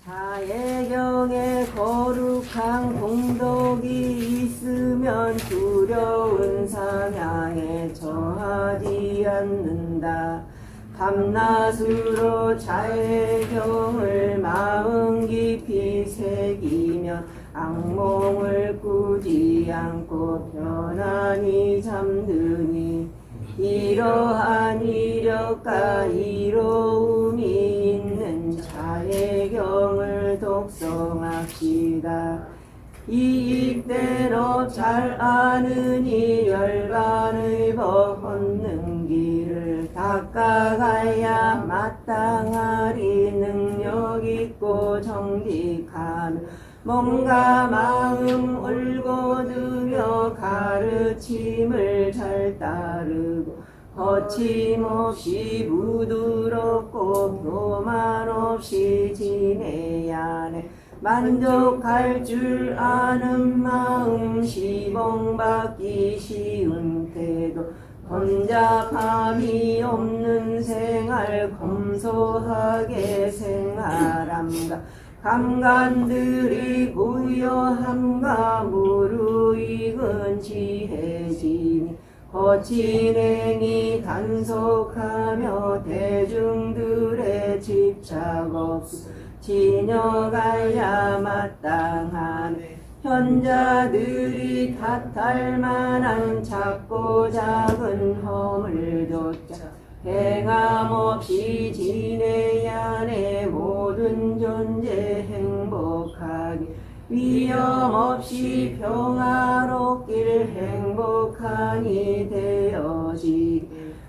자예경에 거룩한 공덕이 있으면 두려운 상향에 처하지 않는다. 밤낮으로 자예경을 마음 깊이 새기면 악몽을 꾸지 않고 편안히 잠드니 이러한 이력과 이로움이 있는 자예경을 독성합시다. 이익대로 잘 아느니 열반의 법 걷는 길을 닦아가야 마땅하리. 능력 있고 정직하며 몸과 마음 올곧으며 가르침을 잘 따르고 거침없이 부드럽고 교만 없이 지내야 해. 만족할 줄 아는 마음 시봉받기 쉬운 태도 번잡함이 없는 생활 검소하게 생활함과 감관들이 고요함과 무르익은 지혜지니 거친 행위 단속하며 대중들의 집착 없이 지녀가야 마땅하네. 현자들이 탓할 만한 작고 작은 허물조차 행함 없이 지내야 내 모든 존재 행복하게 위험 없이 평화롭길 행복하니 되어지게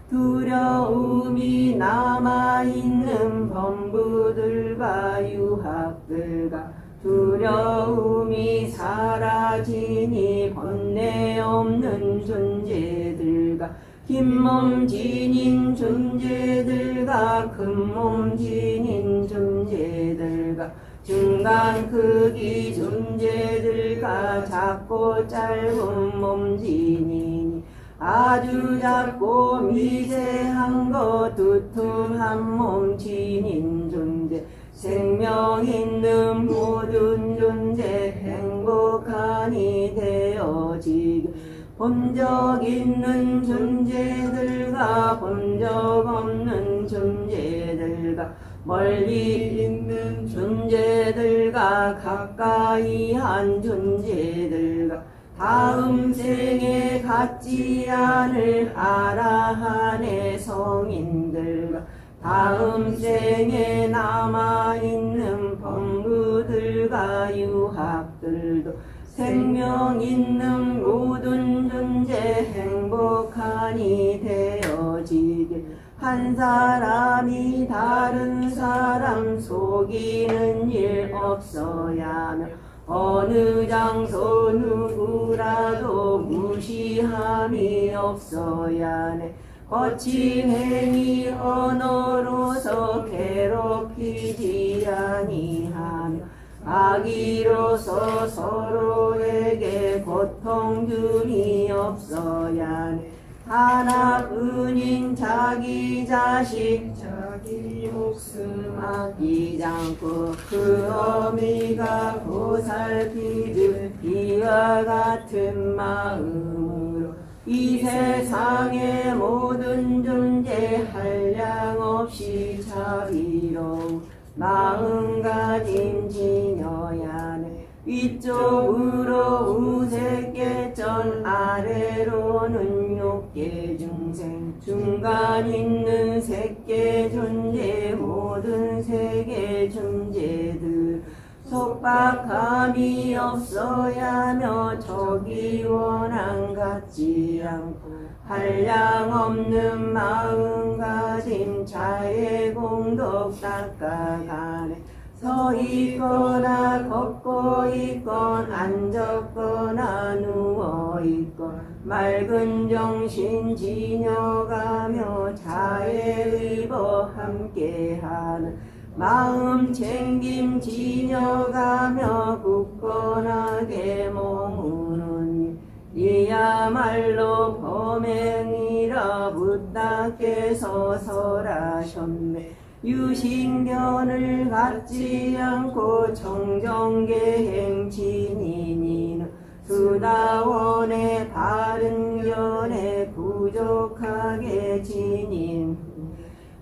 두려움이 남아있는 범부들과 유학들과 두려움이 사라지니 번뇌 없는 존재들과 긴 몸 지닌 존재들과 큰 몸 지닌 존재들과 중간 크기 존재들과 작고 짧은 몸 지니니 아주 작고 미세한 것 두툼한 몸 지닌 존재 생명 있는 모든 존재 행복하니 되어지게 본적 있는 존재들과 본적 없는 존재들과 멀리 있는 존재들과 가까이 한 존재들과 다음 생에 갖지 않을 아라한의 성인들과 다음 생에 남아있는 범부들과 유학들도 생명 있는 모든 존재 행복하니 되어지게 한 사람이 다른 사람 속이는 일 없어야 하며 어느 장소 누구라도 무시함이 없어야 해. 거친 행위 언어로서 괴롭히지 아니하며 악의로서 서로에게 고통 주니 없어야 해. 하나뿐인 자기 자식 자기 목숨 아끼지 않고 그 어미가 보살피듯 이와 같은 마음으로 이 세상의 모든 존재 한량없이 자비로운 마음가짐 지녀야 해. 위쪽으로 우세계전 아래로는 욕계 중생 중간 있는 세계 존재 모든 세계 존재들 속박함이 없어야며 적이 원한 같지 않고 한량없는 마음가짐 자의 공덕 닦아가네. 서 있거나 걷고 있건 앉았거나 누워 있건 맑은 정신 지녀가며 자애의법 함께하는 마음 챙김 지녀가며 굳건하게 머무는 이야말로 범행이라 부다께서 설하셨네. 유신견을 갖지 않고 정정계행 지니니는 수다원의 바른 견에 부족하게 지닌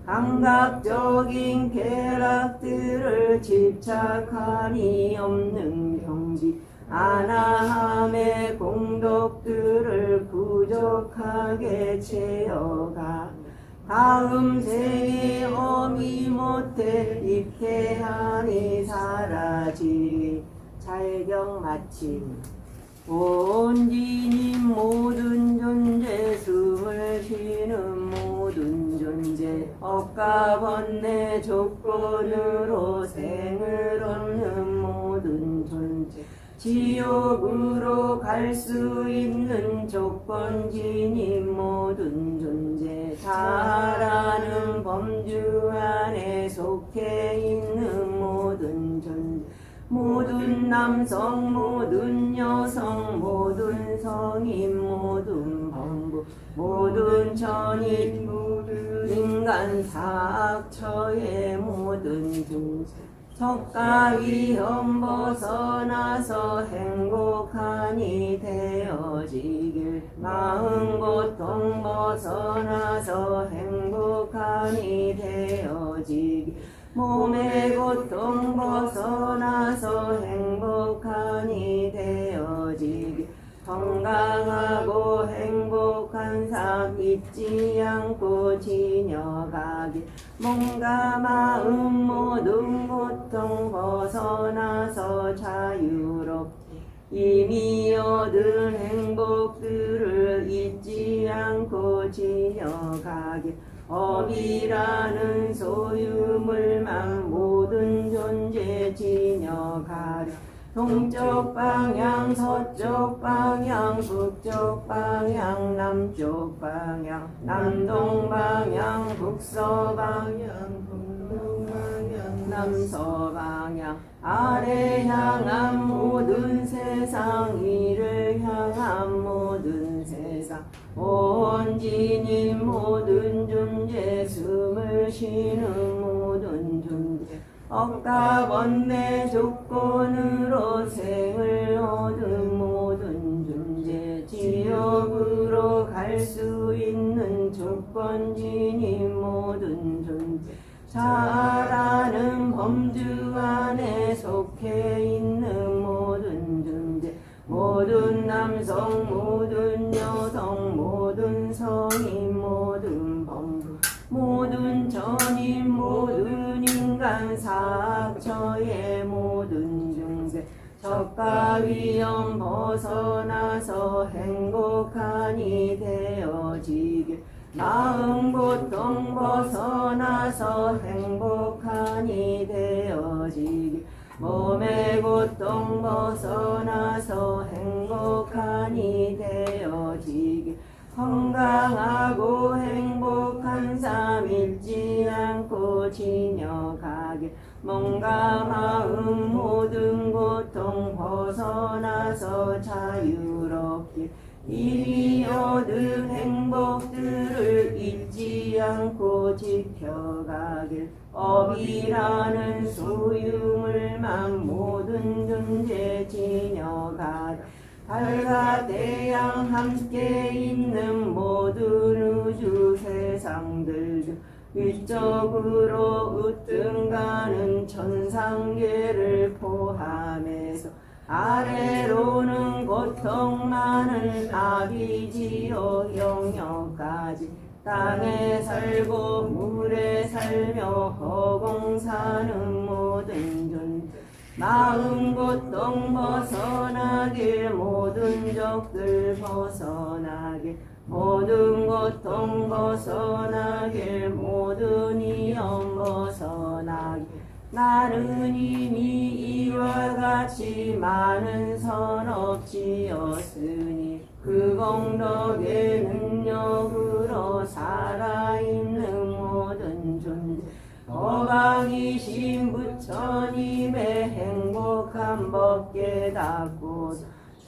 감각적인 쾌락들을 집착하니 없는 경지 아나함의 공덕들을 부족하게 채워가 다음 생에 어미 못해 입퇴하니 사라지리. 잘경 마침. 온지님 모든 존재 숨을 쉬는 모든 존재 억가번뇌 조건으로 생을 얻는 모든 존재 지옥으로 갈 수 있는 조건지닌 모든 존재 자라는 범주 안에 속해 있는 모든 존재 모든 남성 모든 여성 모든 성인 모든 범부 모든 천인 모든 인간 사악처의 모든 중생 적과 위험 벗어나서 행복하니 되어지길 마음 고통 벗어나서 행복하니 되어지길 몸의 고통 벗어나서 행복하니 되어지길 건강하고 행복한 삶 잊지 않고 지녀가길 몸과 마음 모든 고통 벗어나서 자유롭게 이미 얻은 행복들을 잊지 않고 지녀가길 업이라는 소유물만 모든 존재 지녀가려 동쪽 방향 서쪽 방향 북쪽 방향 남쪽 방향 남동 방향 북서방향 북동방향 남서방향 아래 향한 모든 세상 위를 향한 모든 세상 온지님 모든 존재 숨을 쉬는 모든 존재 억가번뇌 조건으로 생을 얻은 모든 존재 지옥으로 갈 수 있는 조건지닌 모든 존재 자라는 범주 안에 속해 있는 모든 존재 모든 남성 모든 여성 모든 성인 모든 범부 모든 전인 모든 인간 사악처의 모든 중생 적과 위험 벗어나서 행복하니 되어지길 마음 고통 벗어나서 행복하니 되어지길 몸의 고통 벗어나서 행복하니 되어지길 건강하고 행복한 삶 잊지 않고 지녀가길 몸과 마음 모든 고통 벗어나서 자유롭게 이미 얻은 행복들을 잊지 않고 지켜가길 업이라는 소유물만 모든 존재 지녀가길 달과 태양 함께 있는 모든 우주 세상들 중 위쪽으로 으뜸가는 천상계를 포함해서 아래로는 고통 많은 아비지옥 영역까지 땅에 살고 물에 살며 허공 사는 모든 존재 마음 고통 벗어나길 모든 적들 벗어나길 모든 고통 벗어나길 모든 위험 벗어나길 나는 이미 이와 같이 많은 선업지었으니 그 공덕의 능력으로 살아있는 모든 존재 거방이신 부처님의 행복한 법 깨닫고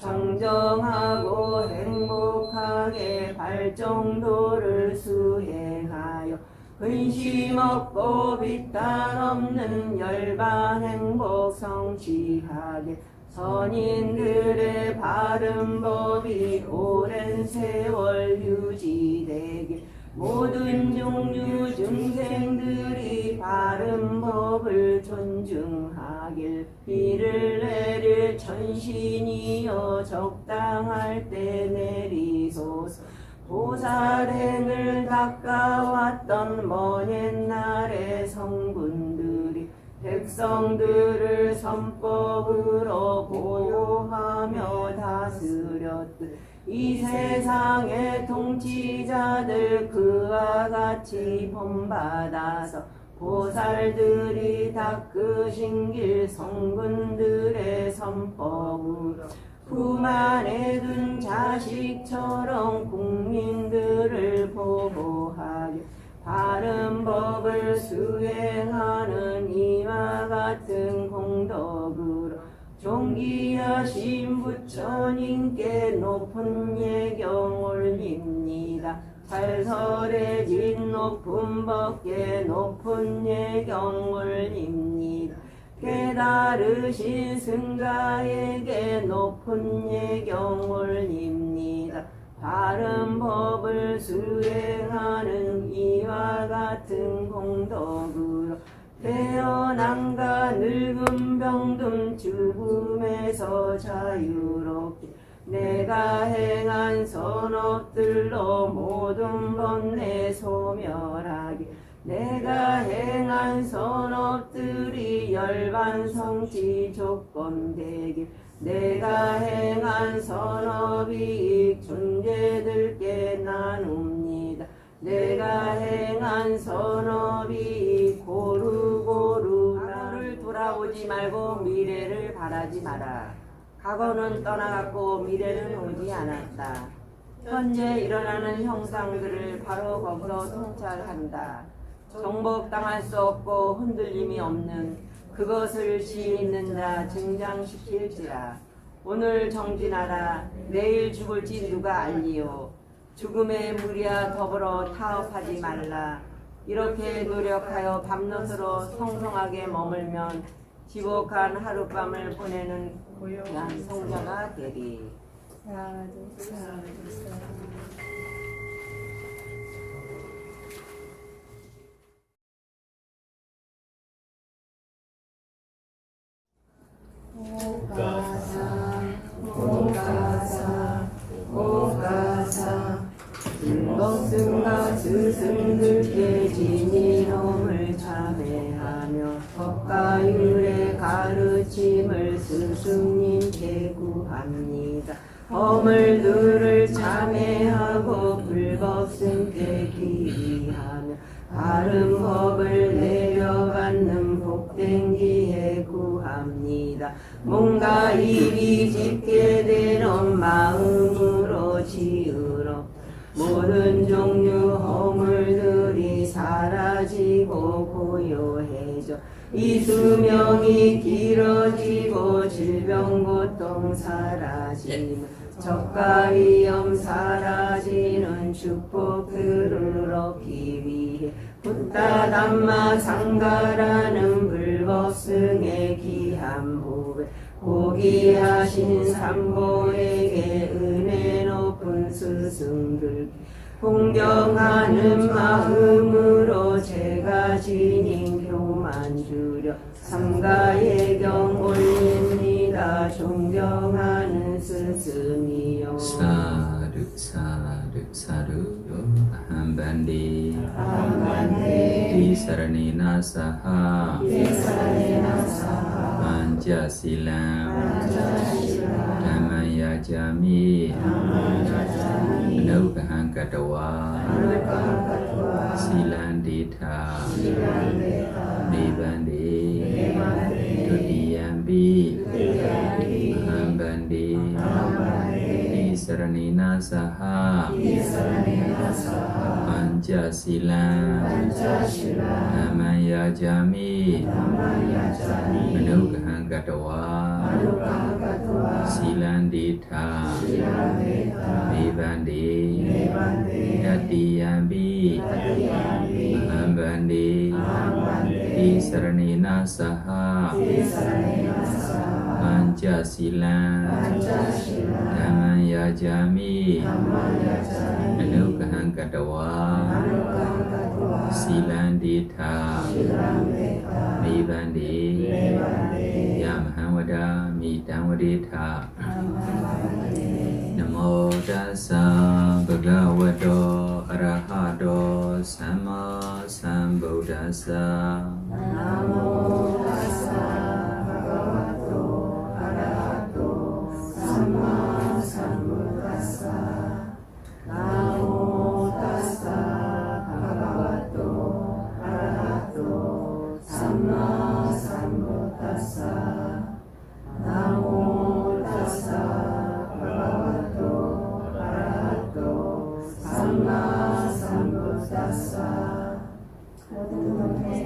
청정하고 행복하게 발정도를 수행하여 근심 없고 비탄 없는 열반 행복 성취하게 선인들의 바른 법이 오랜 세월 유지되게 모든 종류 중생들이 바른 법을 존중하길 비를 내릴 천신이여 적당할 때 내리소서 보살행을 닦아왔던 먼 옛날의 성군들이 백성들을 선법으로 보호하며 다스렸듯 이 세상의 통치자들 그와 같이 본받아서 보살들이 닦으신 길 성군들의 선법으로 품 안에 둔 자식처럼 국민들을 보호하게 바른 법을 수행하는 이와 같은 공덕으로 존귀하신 부처님께 높은 예경 올립니다. 살설해진 높은 법께 높은 예경 올립니다. 깨달으신 승가에게 높은 예경 올립니다. 바른 법을 수행하는 이와 같은 공덕으로 태어난가 늙음 병든 죽음에서 자유롭게 내가 행한 선업들로 모든 번뇌 소멸하게 내가 행한 선업들이 열반 성취 조건 되길 내가 행한 선업이 존재들께 나눕니다. 내가 행한 선업이 고루고루 과거를 돌아오지 말고 미래를 바라지 마라. 과거는 떠나갔고 미래는 오지 않았다. 현재 일어나는 형상들을 바로 거기서 통찰한다. 정복당할 수 없고 흔들림이 없는 그것을 지있는 자 증장시킬지라. 오늘 정진하라. 내일 죽을지 누가 알리요. 죽음의 무리와 더불어 타협하지 말라. 이렇게 노력하여 밤낮으로 성성하게 머물면 지복한 하룻밤을 보내는 고요한 성자가 되리. 오가사 불법승과 스승들께 진이놈을 참회하며 법과 율의 가르침을 스승님께 구합니다. 허물들을 참회하고 불법승께 기리하며 바른 법을 내려받는 복된 기회 구합니다. 뭔가 일이 짙게 되는 마음으로 지으러 모든 종류 허물들이 사라지고 고요해져 이 수명이 길어지고 질병 고통 사라지며 적과 위험 사라지는 축복들을 얻기 위해 붓다 담마 상가라는 불법승의 귀한 보배 고귀하신 삼보에게 은혜 높은 스승들 공경하는 마음으로 제가 지닌 교만 주려 삼가예경 올립니다. 존경하는 스승이요. 사르 사르 사르 아함반디 디사라니나 사하 판자실람 담마야자미 아누가한가타와 실란디타 니반디 두디얌비 아함반디 디사라니나 사하 판자실람 담마야자미 아누가한가타와 실란디타 니반디 Yambi Bande Tisaranena Saha Pancha Silan Dhamman Yajami Anugahan Katawa Silan Ditha Mibande Yamahawada Midamwaditha Namo Tassa Bhagavato Arahato Sama Sambuddhassa Namo Tassa Bhagavato Arahato Samma Sambuddhassa. Namo Tassa Bhagavato Arahato Samma Sambuddhassa. Namo Tassa Bhagavato Arahato Samma Sambuddhassa.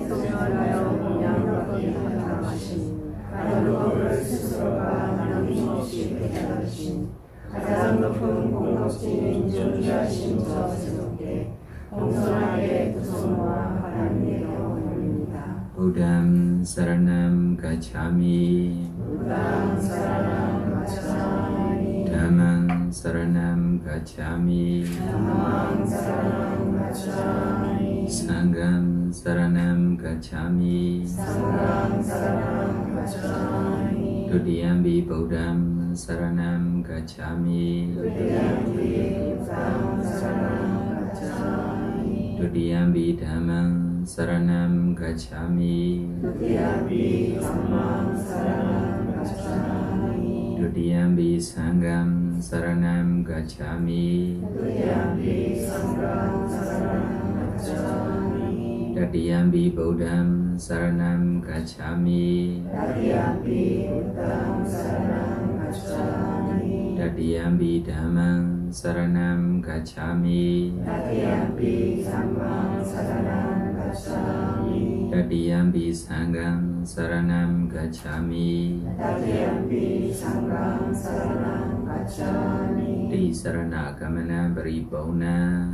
성령하여 공양하고 하나하신 다른 법을 스스로가 남김없이 깨달으신 가장 높은 공덕진인 존귀하신 저 스님께 공손하게 구성과 하나님께 올립니다. Buddham Saranam Gacchami 부당 사랑 가차미 Dhammam Saranam Gacchami 담망 사랑 가차미 Sangham Saranam Gacchami 상강 사랑 가차미 Dudiyambi Buddham Saranam Gacchami 부대양비 부당 사랑 가차미 Dudiyambi Dhammam Saranam Gacchami 부대양비 담망 사랑 가차미 Dudiyambi Sangham Saranam Gacchami 부대양비 상강 사랑 가차미 Dadiyambi Buddham Saranam Gacchami 나디양비 부당 사랑 가차미 Dadiyambi Dhammam Saranam Gacchami 나디양비 상강 사랑 가차미 Dadiyambi Sangham Saranam Gacchami 나디양비 상강 사랑 가차미 Ti Sarana Kamana Paripurna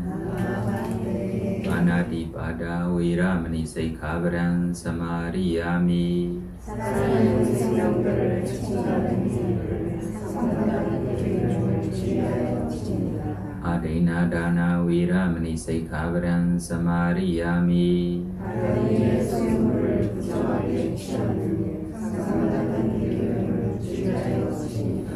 Panati Pada Viramani Sikkhapadan Samadhiyami 살아있는 생명들을 지키는 생명들을 상당한 계획을 지휘하여 지킵니다. Adena Dana Viramani Sikkhapadan Samadhiyami 하나님의 성물을 부정하게 취하는 상당한 계획을 지휘하여 지킵니다.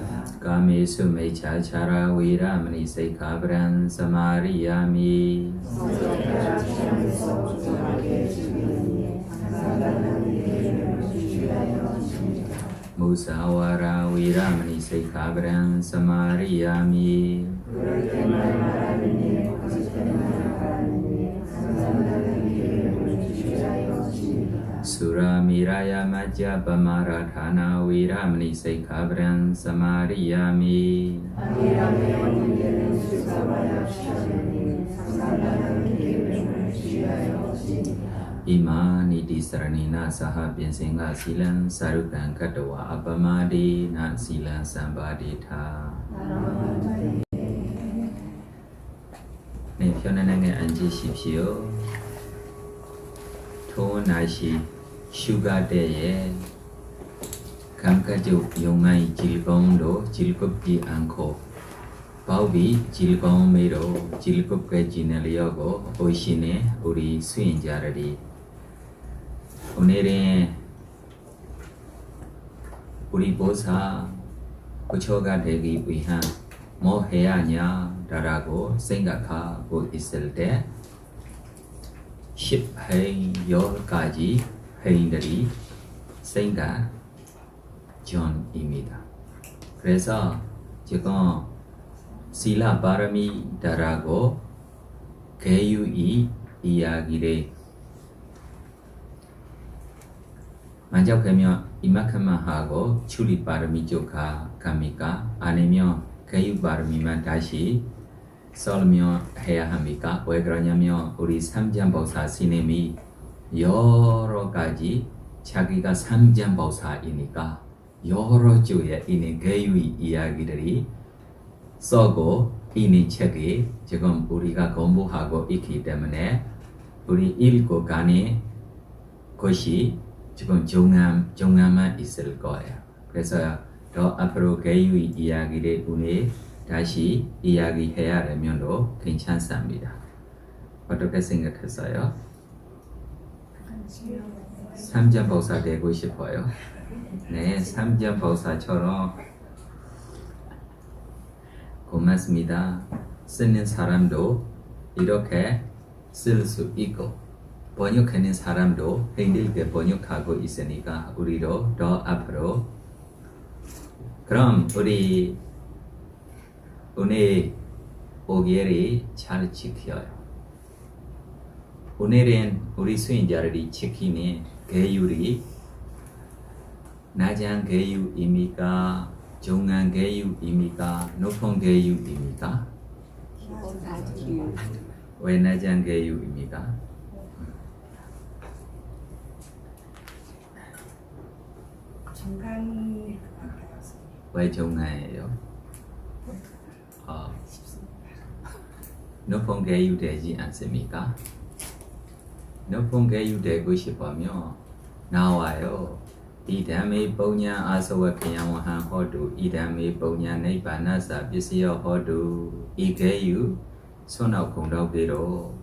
Kamesu Mechachara Viramani Sikkhapadan Samadhiyami 성적과 취하면서 부정하게 지키는 상당한 계획을 지휘하여 지킵니다. Musawara Viramani Sikkhapadan Samadhiyami 그럴 때만 말하는 일, 거짓 때만 말하는 일, 상당한 계획을 지휘하여 지킵니다. Suramiraya Majja Pamaradhana Viramani Sikkhapadan Samadhiyami 아니라며 원인되는 수사와야 취하는 일, 상당한 계획을 지휘하여 지킵니다. Imani Tisaranena Saha Pinsinga Silan Sarukan Katawa Apamadi Na Silan Sambaditha Ne Pyonananga Anji Shipshio To Nashi Shuga Deye Kamkajuk Yomai Jilgong Do Jilkupji Anko Paubi Jilgong Miro Jilkupka Jinaliyogo Oishine Uri Suinjaradi 오늘은 우리 보사 부처가 되기 위한 뭐 해야 하냐라고 생각하고 있을 때 10행 10가지 행위들이 생각 전입니다. 그래서 지금 실라 바라미다라고 개유이 이야기를 만족하면 이만큼만 하고 출입 바람이 조카 갑니까? 아니면 개유 바람이만 다시 썰면 해야 합니까? 왜 그러냐면 우리 삼장보사 스님이 여러 가지 자기가 삼장보사이니까 여러 주에 있는 개유의 이야기들이 써고 있는 책이 지금 우리가 공부하고 있기 때문에 우리 읽고 가는 것이 지금 종암만 있을 거예요. 그래서 더 앞으로 개유의 이야기를 오늘 다시 이야기해야 되면도 괜찮습니다. 어떻게 생각했어요? 삼전 법사 되고 싶어요? 네, 삼전 법사처럼 고맙습니다. 쓰는 사람도 이렇게 쓸 수 있고 번역하는 사람도 힘들게 번역하고 있으니까 우리도 더 앞으로 그럼 우리 오늘 5개를 잘 지켜요. 오늘은 우리 수행자들이 지키는 계율이 낮은 계율입니까? 중간 계율입니까? 높은 계율입니까? 왜 낮은 계율입니까? 중간이 같아요. 왜 중간이에요? 높은 계율 되지 않습니까? 높은 계율 되고 싶으면 나와요. 이담의 본냥 아서와 그냥한 허두 이담의 본냥 네바나사 비시여 허두 이 계율 손업 공덕기로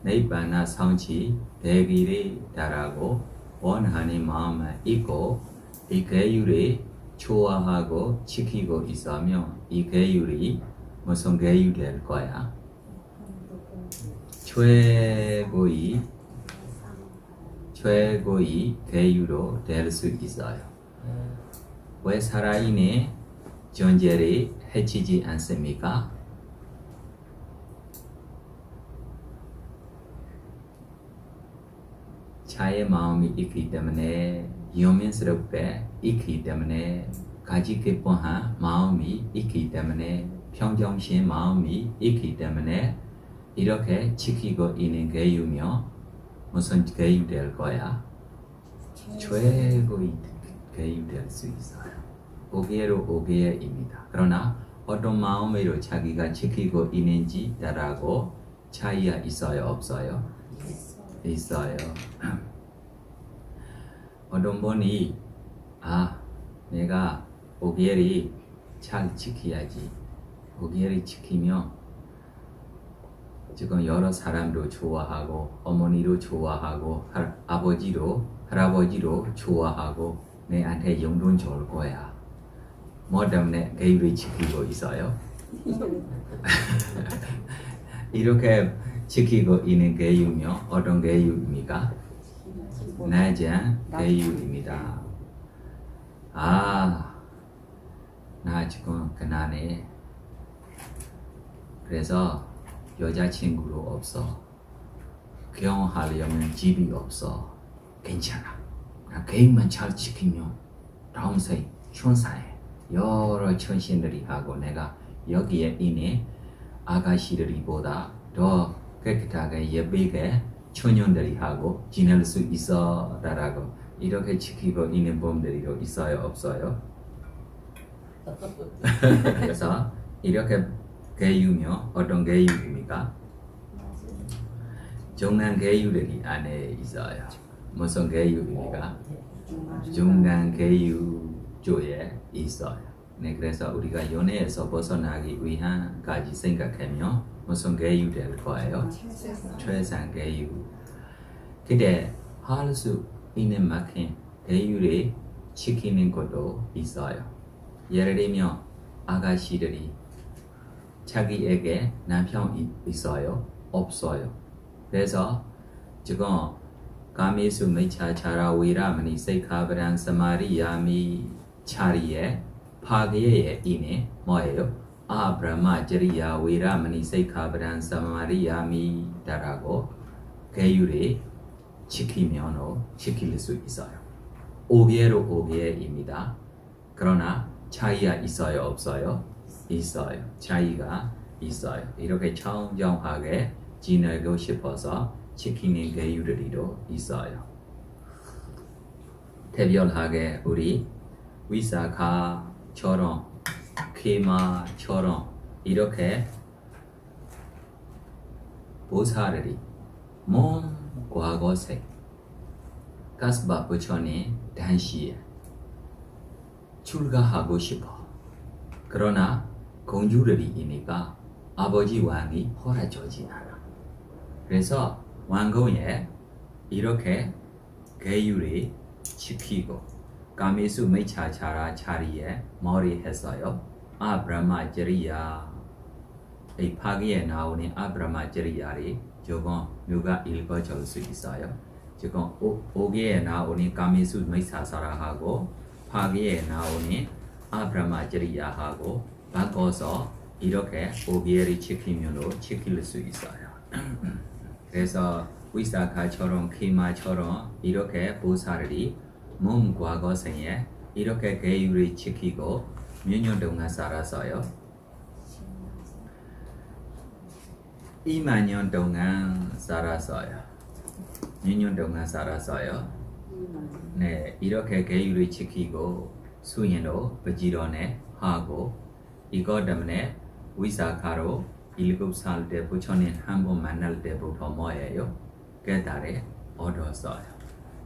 네바나 성취 대기를 따라고 원하는 마음을 있고 이 계율을 좋아하고 지키고 있으면 이 계율이 무슨 계율 될 거야? 최고의 계율로 될 수 있어요. 왜 살아있는 존재를 해치지 않습니까? 자의 마음이 있기 때문에 영민스럽게 있기 때문에 가지 기뻐한 마음이 있기 때문에 평정심 마음이 있기 때문에 이렇게 지키고 있는 계율이며 무슨 계율 될 거야? 최고의 계율 될 수 있어요. 5개로 5개입니다. 그러나 어떤 마음으로 자기가 지키고 있는지 따라고 차이가 있어요? 없어요? 있어요. 어떤 분이 내가 5개를 잘 지켜야지. 5개를 지키면 지금 여러 사람도 좋아하고 어머니도 좋아하고 아버지도 할아버지도 좋아하고 내한테 용돈 줄 거야. 뭐 때문에 계율을 지키고 있어요? 이렇게 지키고 있는 계율이요. 어떤 계율입니까? 낮은 계율입니다. 나 지금 가난해. 그래서 여자친구도 없어. 결혼하려면 집이 없어. 괜찮아. 나 계획만 잘 지키면 다음 생 천사에 여러 천신들이 하고 내가 여기에 있는 아가씨들이보다 더 깨끗하게 예쁘게 천년들이 하고 지낼 수 있어 라고 이렇게 지키고 있는 분들이 있어요? 없어요? 그래서 이렇게 계율이요. 어떤 계율입니까? 중간 계율이 안에 있어요. 무슨 계율입니까? 중간 계율 쪽에 있어요. 네, 그래서 우리가 연애에서 벗어나기 위한까지 생각하면 무슨 계율 될 거예요? 최상 계율. 근데 할 수 있는 만큼 계율을 지키는 것도 있어요. 예를 들면 아가씨들이 자기에게 남편이 있어요? 없어요? 그래서 지금 가미수 미차 차라위라마니 세카브란 사마리야미 차리에 파괴에 있는 뭐예요? 브라마자리야 위라마니 세카브란 사마리야미 다라고 계율을 지키면 지킬 수 있어요. 5개로 5개입니다. 그러나 차이가 있어요? 없어요? 있어요. 차이가 있어요. 이렇게 청정하게 지내고 싶어서 지키는 계율들도 있어요. 특별하게 우리 위사카처럼 케마처럼 이렇게 보살들이 몸 과거세 가스바 부처님 당시에 출가하고 싶어. 그러나 공주들이니까 아버지 왕이 허락하지 않아. 그래서 왕궁에 이렇게 계율이 지키고 가미수 미차차라 자리에 머리 했어요. 아브라마자리야. 이 파기에 나오는 아브라마자리야리 조금 누가 읽어줄 수 있어요? 지금 5개에 나오는 가미수 미차사라하고 파기에 나오는 아브라마자리야하고 바꿔서 이렇게 5개를 지키면로 지킬 수 있어요. 그래서 위사카처럼 키마처럼 이렇게 보살이 몸 과거생에 이렇게 계율을 지키고 몇 년 동안 살았어요? 2만 년 동안 살았어요. 몇 년 동안 살았어요? 네, 이렇게 계율을 지키고 수행도 부지런히 하고 이것 때문에 위사카로 7살 때 부처님 한 번 만날 때부터 뭐예요? 깨달에 얻었어요.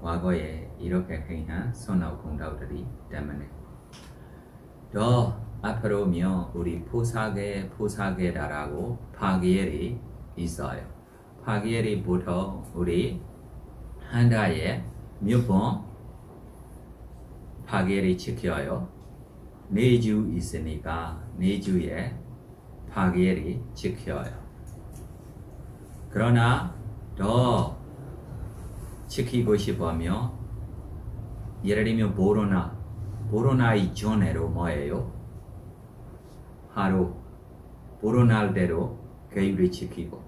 과거에 이렇게 행한 선악 공덕들이 때문에 더 앞으로면 우리 포사계다라고 파기엘이 있어요. 파기엘이 보통 우리 한 달에 몇 번 파기엘이 지켜요. 4주 있으니까 4주에 파기엘이 지켜요. 그러나 더 지키고 싶으면 예를 들면 보로나이 전에로 뭐예요? 하루 보로날 대로 계율을 지키고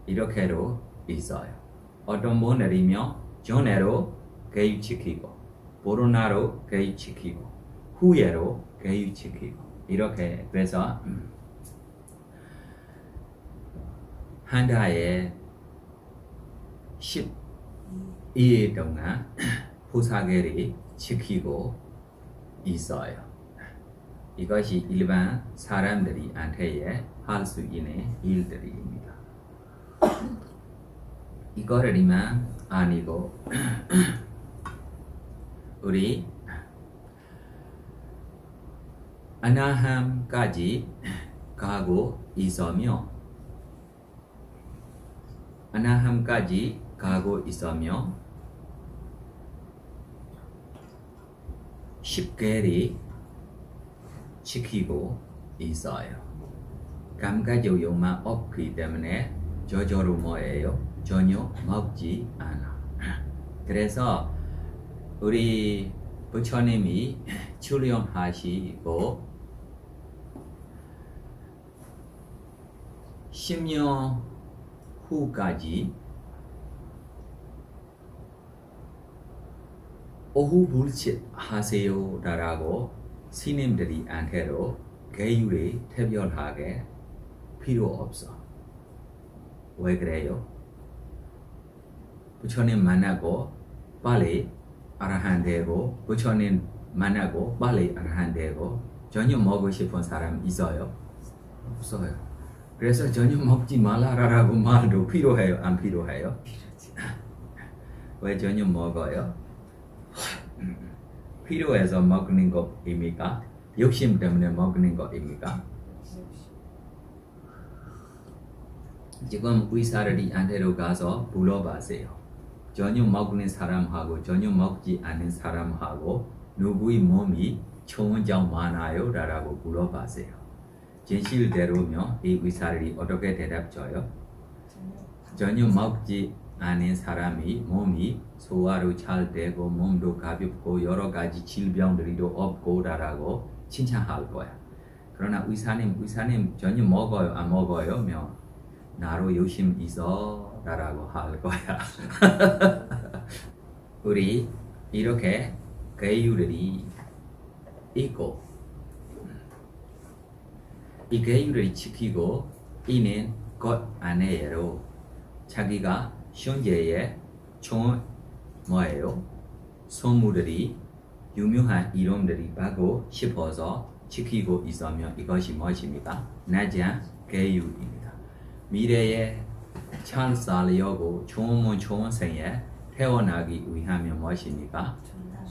이렇게로 있어요. 어떤 분들이면 전에로 계율 지키고 보로나로 계율 지키고 후에로 계율 지키고 이렇게 그래서 한 달에 12일 동안 포사계를 지키고 있어요. 이것이 일반 사람들이 한테에 할 수 있는 일들입니다. 이거를만 아니고 우리 아나함까지 가고 있으며 아나함까지 가고 있으며 10개를 지키고 있어요. 감각요요만 없기 때문에 저절로 뭐예요? 전혀 먹지 않아. 그래서 우리 부처님이 출연하시고 10년 후까지 오후 불칫 하세요 라고 스님들이 한테로 계율이 특별하게 필요 없어. 왜 그래요? 부처님 만나고 빨리 아라한 되고 부처님 만나고 빨리 아라한 되고 저녁 먹고 싶은 사람 있어요? 없어요. 그래서 저녁 먹지 말라라고 말도 필요해요? 안 필요해요? 왜 저녁 먹어요? 필요해서 먹는 것입니까? 욕심 때문에 먹는 것입니까? 지금 의사들이 한테로 가서 물어봐세요. 저녁 먹는 사람하고 저녁 먹지 않는 사람하고 누구의 몸이 좋은 점 많아요? 라고 물어봐세요. 진실대로면 이 의사들이 어떻게 대답줘요? 저녁 먹지 않은 사람이 몸이 소화도 잘 되고 몸도 가볍고 여러 가지 질병들도 없고 라고 칭찬할 거야. 그러나 의사님 저녁 먹어요? 안 먹어요? 면 나로 욕심 있어 라고 할 거야. 우리 이렇게 계율이 있고 이 계율을 지키고 있는 것 안에로 자기가 현재의 좋은 뭐예요? 소물들이 유명한 이름들이 받고 싶어서 지키고 있으면 이것이 무엇입니까? 낮은 계율입니다. 미래에 찬살려고 좋은 생에 태어나기 위하면 무엇입니까?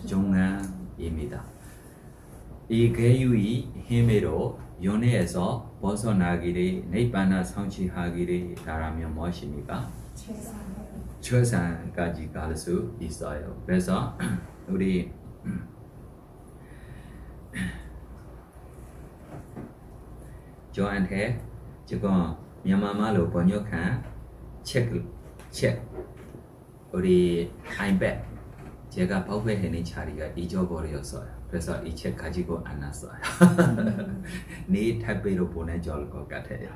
종안입니다. 이 계율이 힘으로 연애에서 벗어나기를 니바나 성취하기를 바라면 무엇입니까? 최선까지 갈 수 있어요. 그래서 우리 저한테 지금မြန်မာ말로 번역한 책 우리 아이패드 제가 보관해놓은 자리가 잊어버렸어요. 그래서 이 책 가지고 안 왔어요. 네 택배로 보내줄 것 같아요.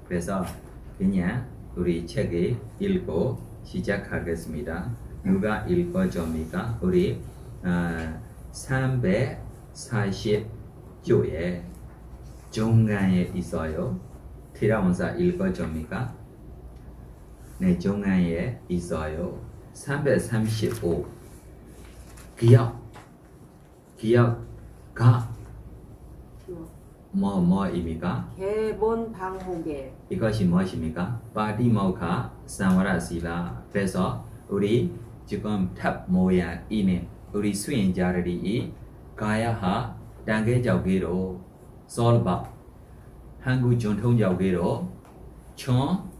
그래서 그냥 우리 책을 읽고 시작하겠습니다. 누가 읽어줍니까? 우리 340조에 종간에 있어요. 티라원사 읽어줍니까? 네, 종간에 있어요. 335 기억가 뭐입니까? 개본 방혹에 이것이 무엇입니까? 파티모카 사마라실라. 그래서 우리 지금 탑 모양이네 우리 수행자들이 가야하 단계적으로 솔바 한국 전통적으로 총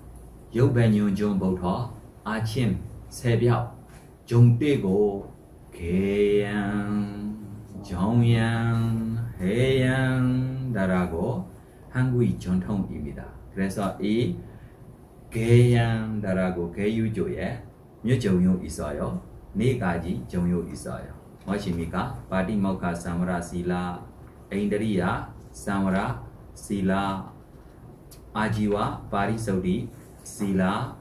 600년 전부터 아침 새벽 종되고 개양 정양 해양다라고 한국의 전통입니다. 그래서 이 개양다라고 개유조에 몇 종류 있어요? 4가지 종류 있어요. 무엇입니까? 파티모카 사마라실라, 인드리야 사마라실라, 아지와 파리소디 실라,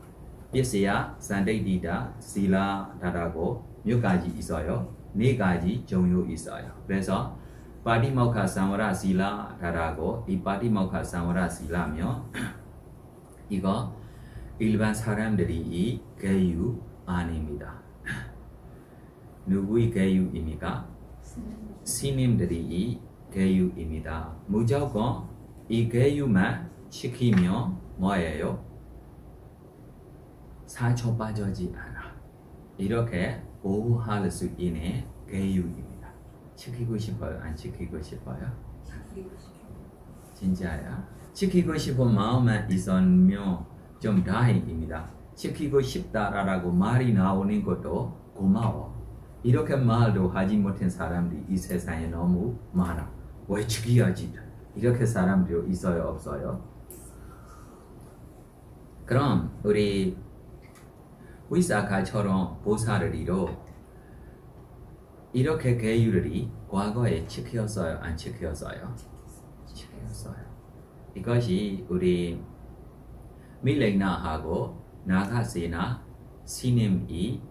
피스야 산데디다 실라다라고 몇 가지 있어요. 4가지 종류 있어요. 그래서 파티모카 사마라실라다라고 이 파티모카 사마라실라면 이거 일반 사람들이 이 개유 아닙니다. 누구의 개유입니까? 스님들이 이 개유입니다. 무조건 이 개유만 지키면 뭐예요? 상처 빠지지 않아. 이렇게 보호할 수 있는 개유입니다. 지키고 싶어요? 안 지키고 싶어요? 진짜야? 지키고 싶은 마음만 있으면 좀 다행입니다. 지키고 싶다라고 말이 나오는 것도 고마워. 이렇게 말도 하지 못한 사람들이 이 세상에 너무 많아. 왜 지켜야지? 이렇게 사람들 있어요? 없어요? 그럼 우리 위사카처럼 보살이로 이렇게 계율이 과거에 지켰어요? 안 지켰어요? 지켰어요. 이것이 우리 밀레나하고 나가세나 스님이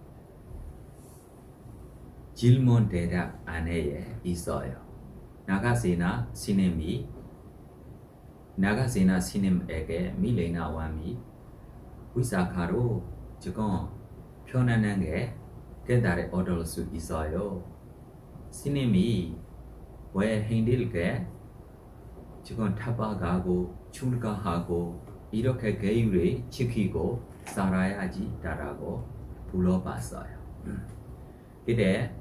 질문 대답 안에 있어요. 나가세나 스님에게 밀레나 왕이 위사카로 지금 편안하게 깨달아 얻을 수 있어요. 스님이 왜 힘들게 지금 타박하고 출가하고 이렇게 계율을 지키고 살아야지 라고 물어봤어요. 그때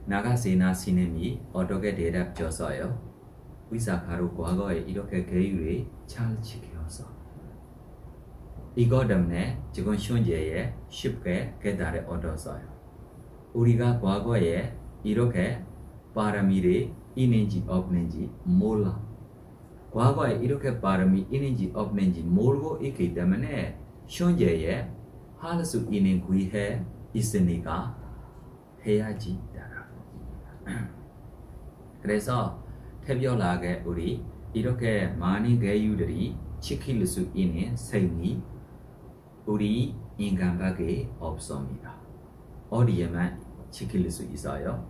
나가세나 스님이 어떻게 대답 줬어요? 위사카로 과거에 이렇게 계율을 잘 지켜서 이것 때문에 지금 현재에 쉽게 깨달아 얻었어요. 우리가 과거에 이렇게 바람이 있는지 없는지 몰라. 과거에 이렇게 바람이 있는지 없는지 모르고 있기 때문에 현재에 할 수 있는 기회 있으니까 해야지. 그래서 특별하게 우리 이렇게 많은 계율들이 지킬 수 있는 생이 우리 인간밖에 없습니다. 어디에만 지킬 수 있어요?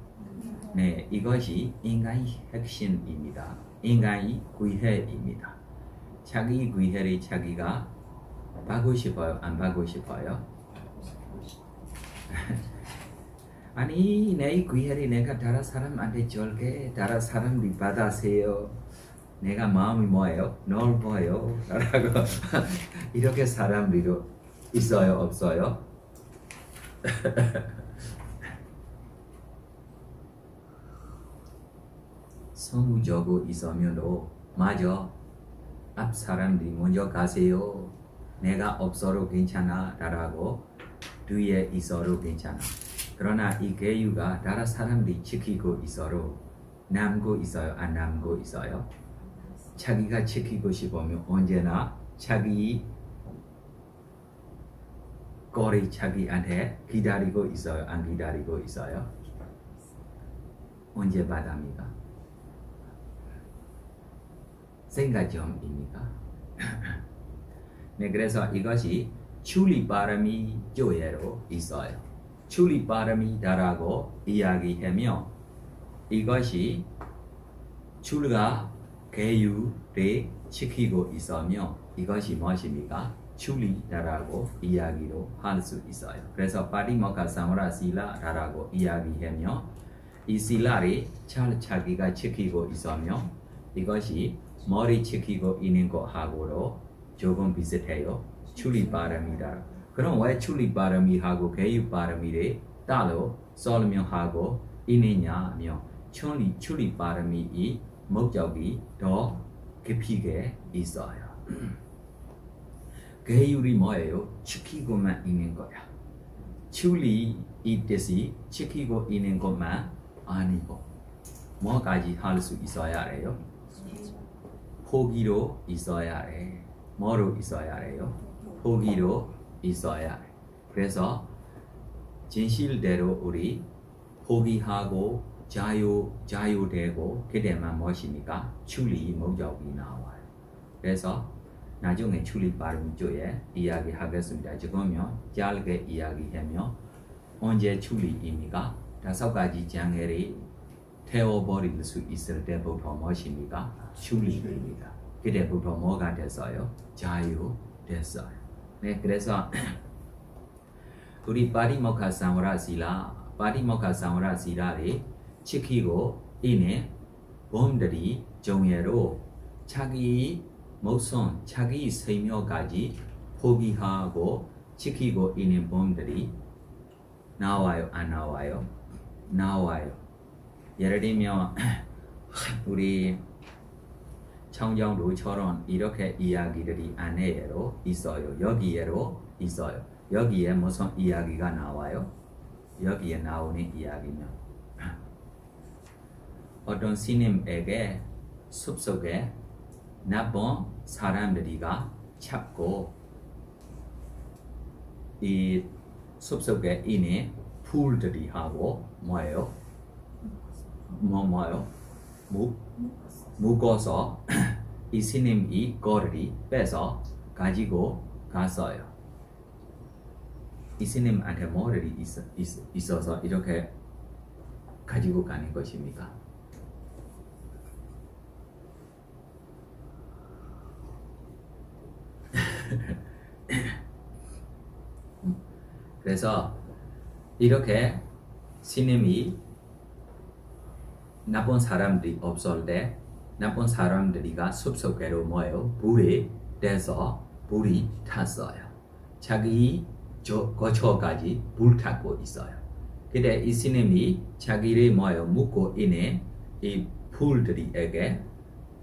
네, 이것이 인간의 핵심입니다. 인간의 기회입니다. 자기 기회를 자기가 받고 싶어요? 안 받고 싶어요? 아니, 내 기회를 내가 다른 사람한테 줄게. 다른 사람이 받아세요. 내가 마음이 뭐예요? 넓어요. 라고 이렇게 사람들도 있어요, 없어요? 성우적으로 있으면도 맞아. 앞 사람들이 먼저 가세요. 내가 없어도 괜찮아 라고 뒤에 있어도 괜찮아. 그러나 이 계유가 다른 사람들이 지키고 있어도 남고 있어요, 안 남고 있어요? 자기가 지키고 싶으면 언제나 자기 거리 자기한테 기다리고 있어요, 안 기다리고 있어요? 언제 받합니까? 생각점입니까? 네, 그래서 이것이 출리바람이 교회로 있어요. 출리바람이다라고 이야기하며 이것이 출가 계율에 지키고 있으며 이것이 무엇입니까? 출리다라고 이야기로 할 수 있어요. 그래서 파리모카 사무라 실라라고 이야기하며 이 실라를 잘 자기가 지키고 있으며 이것이 머리 지키고 있는 것하고도 조금 비슷해요. 출리바람이다. 그럼 왜 출리바람이하고 계율바람이를 따로 설명하고 있느냐며 출리바람이 이 목적이 더 깊이게 있어요. 계율이 뭐예요? 지키고만 있는 거야. 출리 이 뜻이 지키고 있는 것만 아니고 뭐까지 할 수 있어야 해요? 포기로 있어야 해. 뭐로 있어야 해요? 포기로 있어야 해. 그래서 진실대로 우리 포기하고 자유되고 그때만 무엇입니까? 출리 목적이 나와요. 그래서 나중에 출리 발음조에 이야기하겠습니다. 지금요 짧게 이야기하며 언제 출리입니까? 5가지 장애를 태워버릴 수 있을 때부터 무엇입니까? 출리입니다. 그때부터 뭐가 됐어요? 자유 됐어요. 네, 그래서 우리 파리모카 사무라 실라를 지키고 있는 범들이 정예로 자기 목숨, 자기 생명까지 포기하고 지키고 있는 범들이 나와요, 안 나와요? 나와요. 예를 들면 우리 청정루처럼 이렇게 이야기들이 안에로 있어요. 여기에로 있어요. 여기에 무슨 이야기가 나와요? 여기에 나오는 이야기면 어떤 스님에게 숲속에 나쁜 사람들이가 찾고 이 숲속에 있는 풀들이 하고 뭐예요? 뭐예요? 묶어서 이 스님이 거를 빼서 가지고 갔어요. 이 스님한테 뭐를 있어서 이렇게 가지고 가는 것입니까? 그래서 이렇게 스님이 나쁜 사람들이 없을 때 나쁜 사람들이가 숲속으로 뭐예요? 불에 대서 불이 탔어요. 자기 거처까지 불 타고 있어요. 근데 이 스님이 자기를 뭐예요? 묶고 있는 이 불들이에게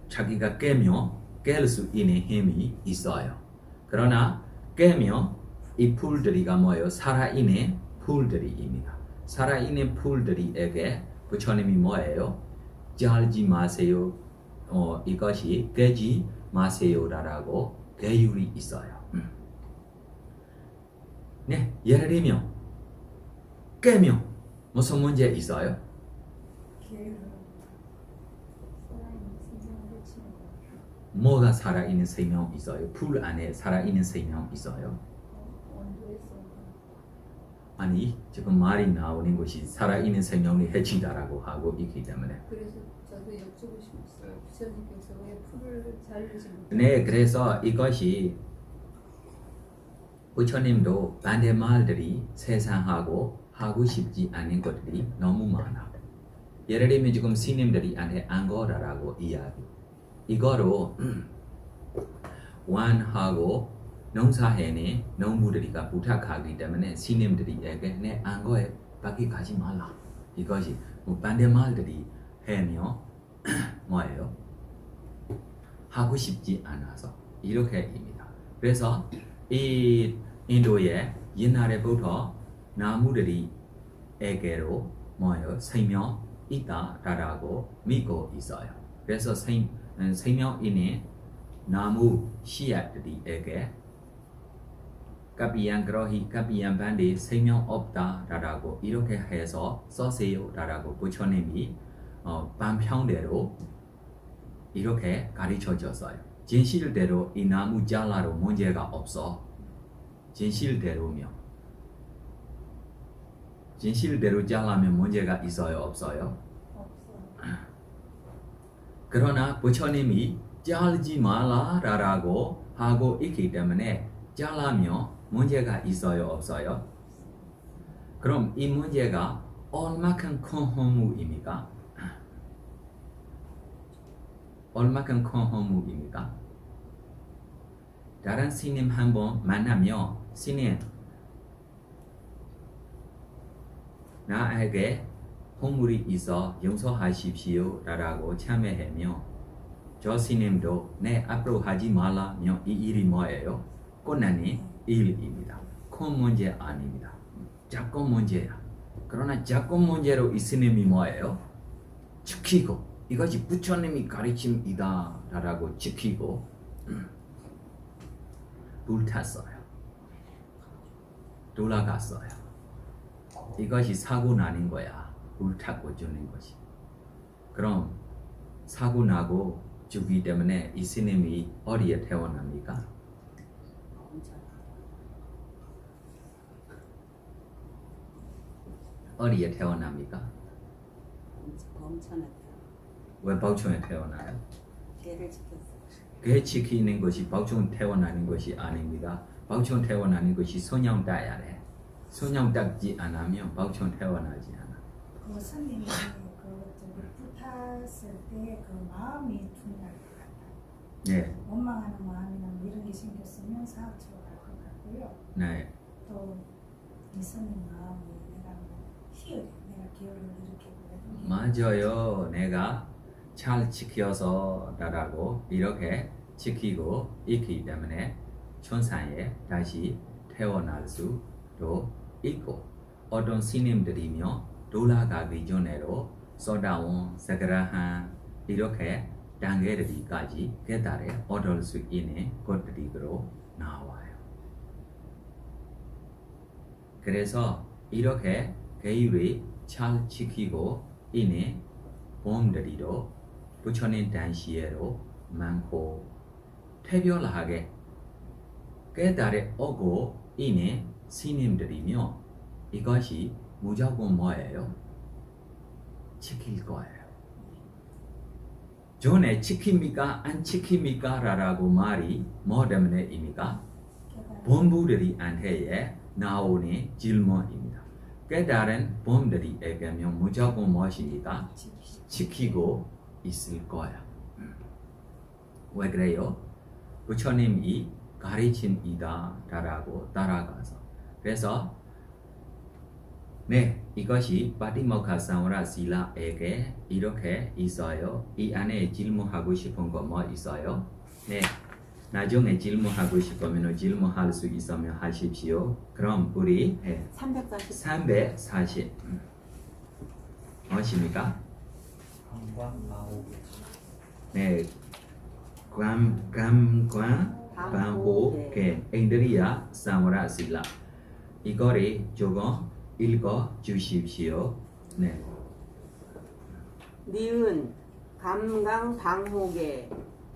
자기가 깨면 깰 수 있는 힘이 있어요. 그러나 깨면 이 풀들이가 뭐예요? 살아있는 풀들이입니다. 살아있는 풀들이에게 부처님이 뭐예요? 짤지 마세요. 이것이 깨지 마세요라고 계율이 있어요. 네, 예를 들면 깨면 무슨 문제 있어요? 뭐가 살아있는 생명 있어요? 풀 안에 살아있는 생명 있어요? 아니, 지금 말이 나오는 것이 살아있는 생명이 해치다라고 하고 있기 때문에. 그래서 저도 여쭤보고 싶었어요. 부처님께서 왜 풀을 자르지 못해요? 네, 그래서 이것이 부처님도 반대 말들이 세상하고 하고 싶지 않은 것들이 너무 많아. 예를 들면 지금 스님들이 안에 앙거라라고 이야기. 이거로 완하고 농사해네 농부들이가 부탁하기 때문에 스님들이에게 내 안거에 밖에 가지 말라. 이것이 뭐 반대말들이 해며 뭐예요? 하고 싶지 않아서 이렇게입니다. 그래서 이 인도의 옛날에부터 나무들이에게로 뭐예요? 생명 있다라고 믿고 있어요. 그래서 생명 있는 나무 씨앗들이에게 까비안 그러히 까비안 반대 생명 없다라고 이렇게 해서 써세요라고 부처님이 반평대로 이렇게 가르쳐 줬어요. 진실대로 이 나무 잘라도 문제가 없어. 진실대로면 진실대로 잘라면 문제가 있어요, 없어요? 없어요. 그러나 부처님이 자르지 말라라고 하고 있기 때문에 잘라면 문제가 있어요, 없어요? 그럼 이 문제가 얼마큼 큰 허무입니까? 얼마큼 큰 허무입니까? 다른 스님 한번 만나면 스님 나에게 허물이 있어 용서하십시오 라고 참여하며 저 스님도 내 앞으로 하지 말라면 이 일이 뭐예요? 고난의 일입니다. 큰 문제 아닙니다. 작은 문제야. 그러나 작은 문제로 이 스님이 뭐예요? 지키고 이것이 부처님이 가르침이다 라고 지키고 불탔어요. 돌아갔어요. 이것이 사고 나는 거야. 불타고 주는 것이. 그럼 사고 나고 죽기 때문에 이 스님이 어디에 태어납니까? 어디에 태어납니까? 범천에 왜宝총에 태어나요? 개를 지켰어요. 개 지키는 것이宝총 태어나는 것이 아닙니다.宝총 태어나는 것이 소냥 따야 돼. 소냥 닦지 않으면宝총 태어나지 않아. 그 스님이 그 저기 불탔을 때 그 마음이 중요할 것 같아요. 네, 원망하는 마음이나 뭐 이런 게 생겼으면 사업처로 갈 것 같고요. 네, 또 이 스님 마음이 내가 뭐 희열해. 내가 기열을 일으키고 맞아요. 내가 잘 지켜서 나라고 이렇게 지키고 있기 때문에 천사에 다시 태어날 수도 있고 어떤 스님들이며 돌아가기 전에도 소다원, 사그라한 이렇게 단계들이까지 깨달아 얻을 수 있는 것들이로 나와요. 그래서 이렇게 계율이 잘 지키고 있는 보험들이도 부처님 당시에도 많고 특별하게 깨달아 오고 있는 스님들이며 이것이 무조건 뭐예요? 지킬 거예요. 전에 지킵니까? 안 지킵니까? 라고 말이 뭐 때문에입니까? 본부들이한테 나오는 질문입니다. 깨달은 본들이에게면 무조건 무엇입니까? 지키고 있을 거야. 왜 그래요? 부처님이 가르침이다 라고 따라가서 그래서 네, 이것이 파티모카사우라 실라에게 이렇게 있어요. 이 안에 질문하고 싶은 거 뭐 있어요? 네, 나중에 질문하고 싶으면 질문할 수 있으면 하십시오. 그럼 우리 340 무엇입니까? 네, 감관 방호계 인드리야 사무라 실라 이거를 조금 읽어 주십시오. 네. 니은 감강 방호계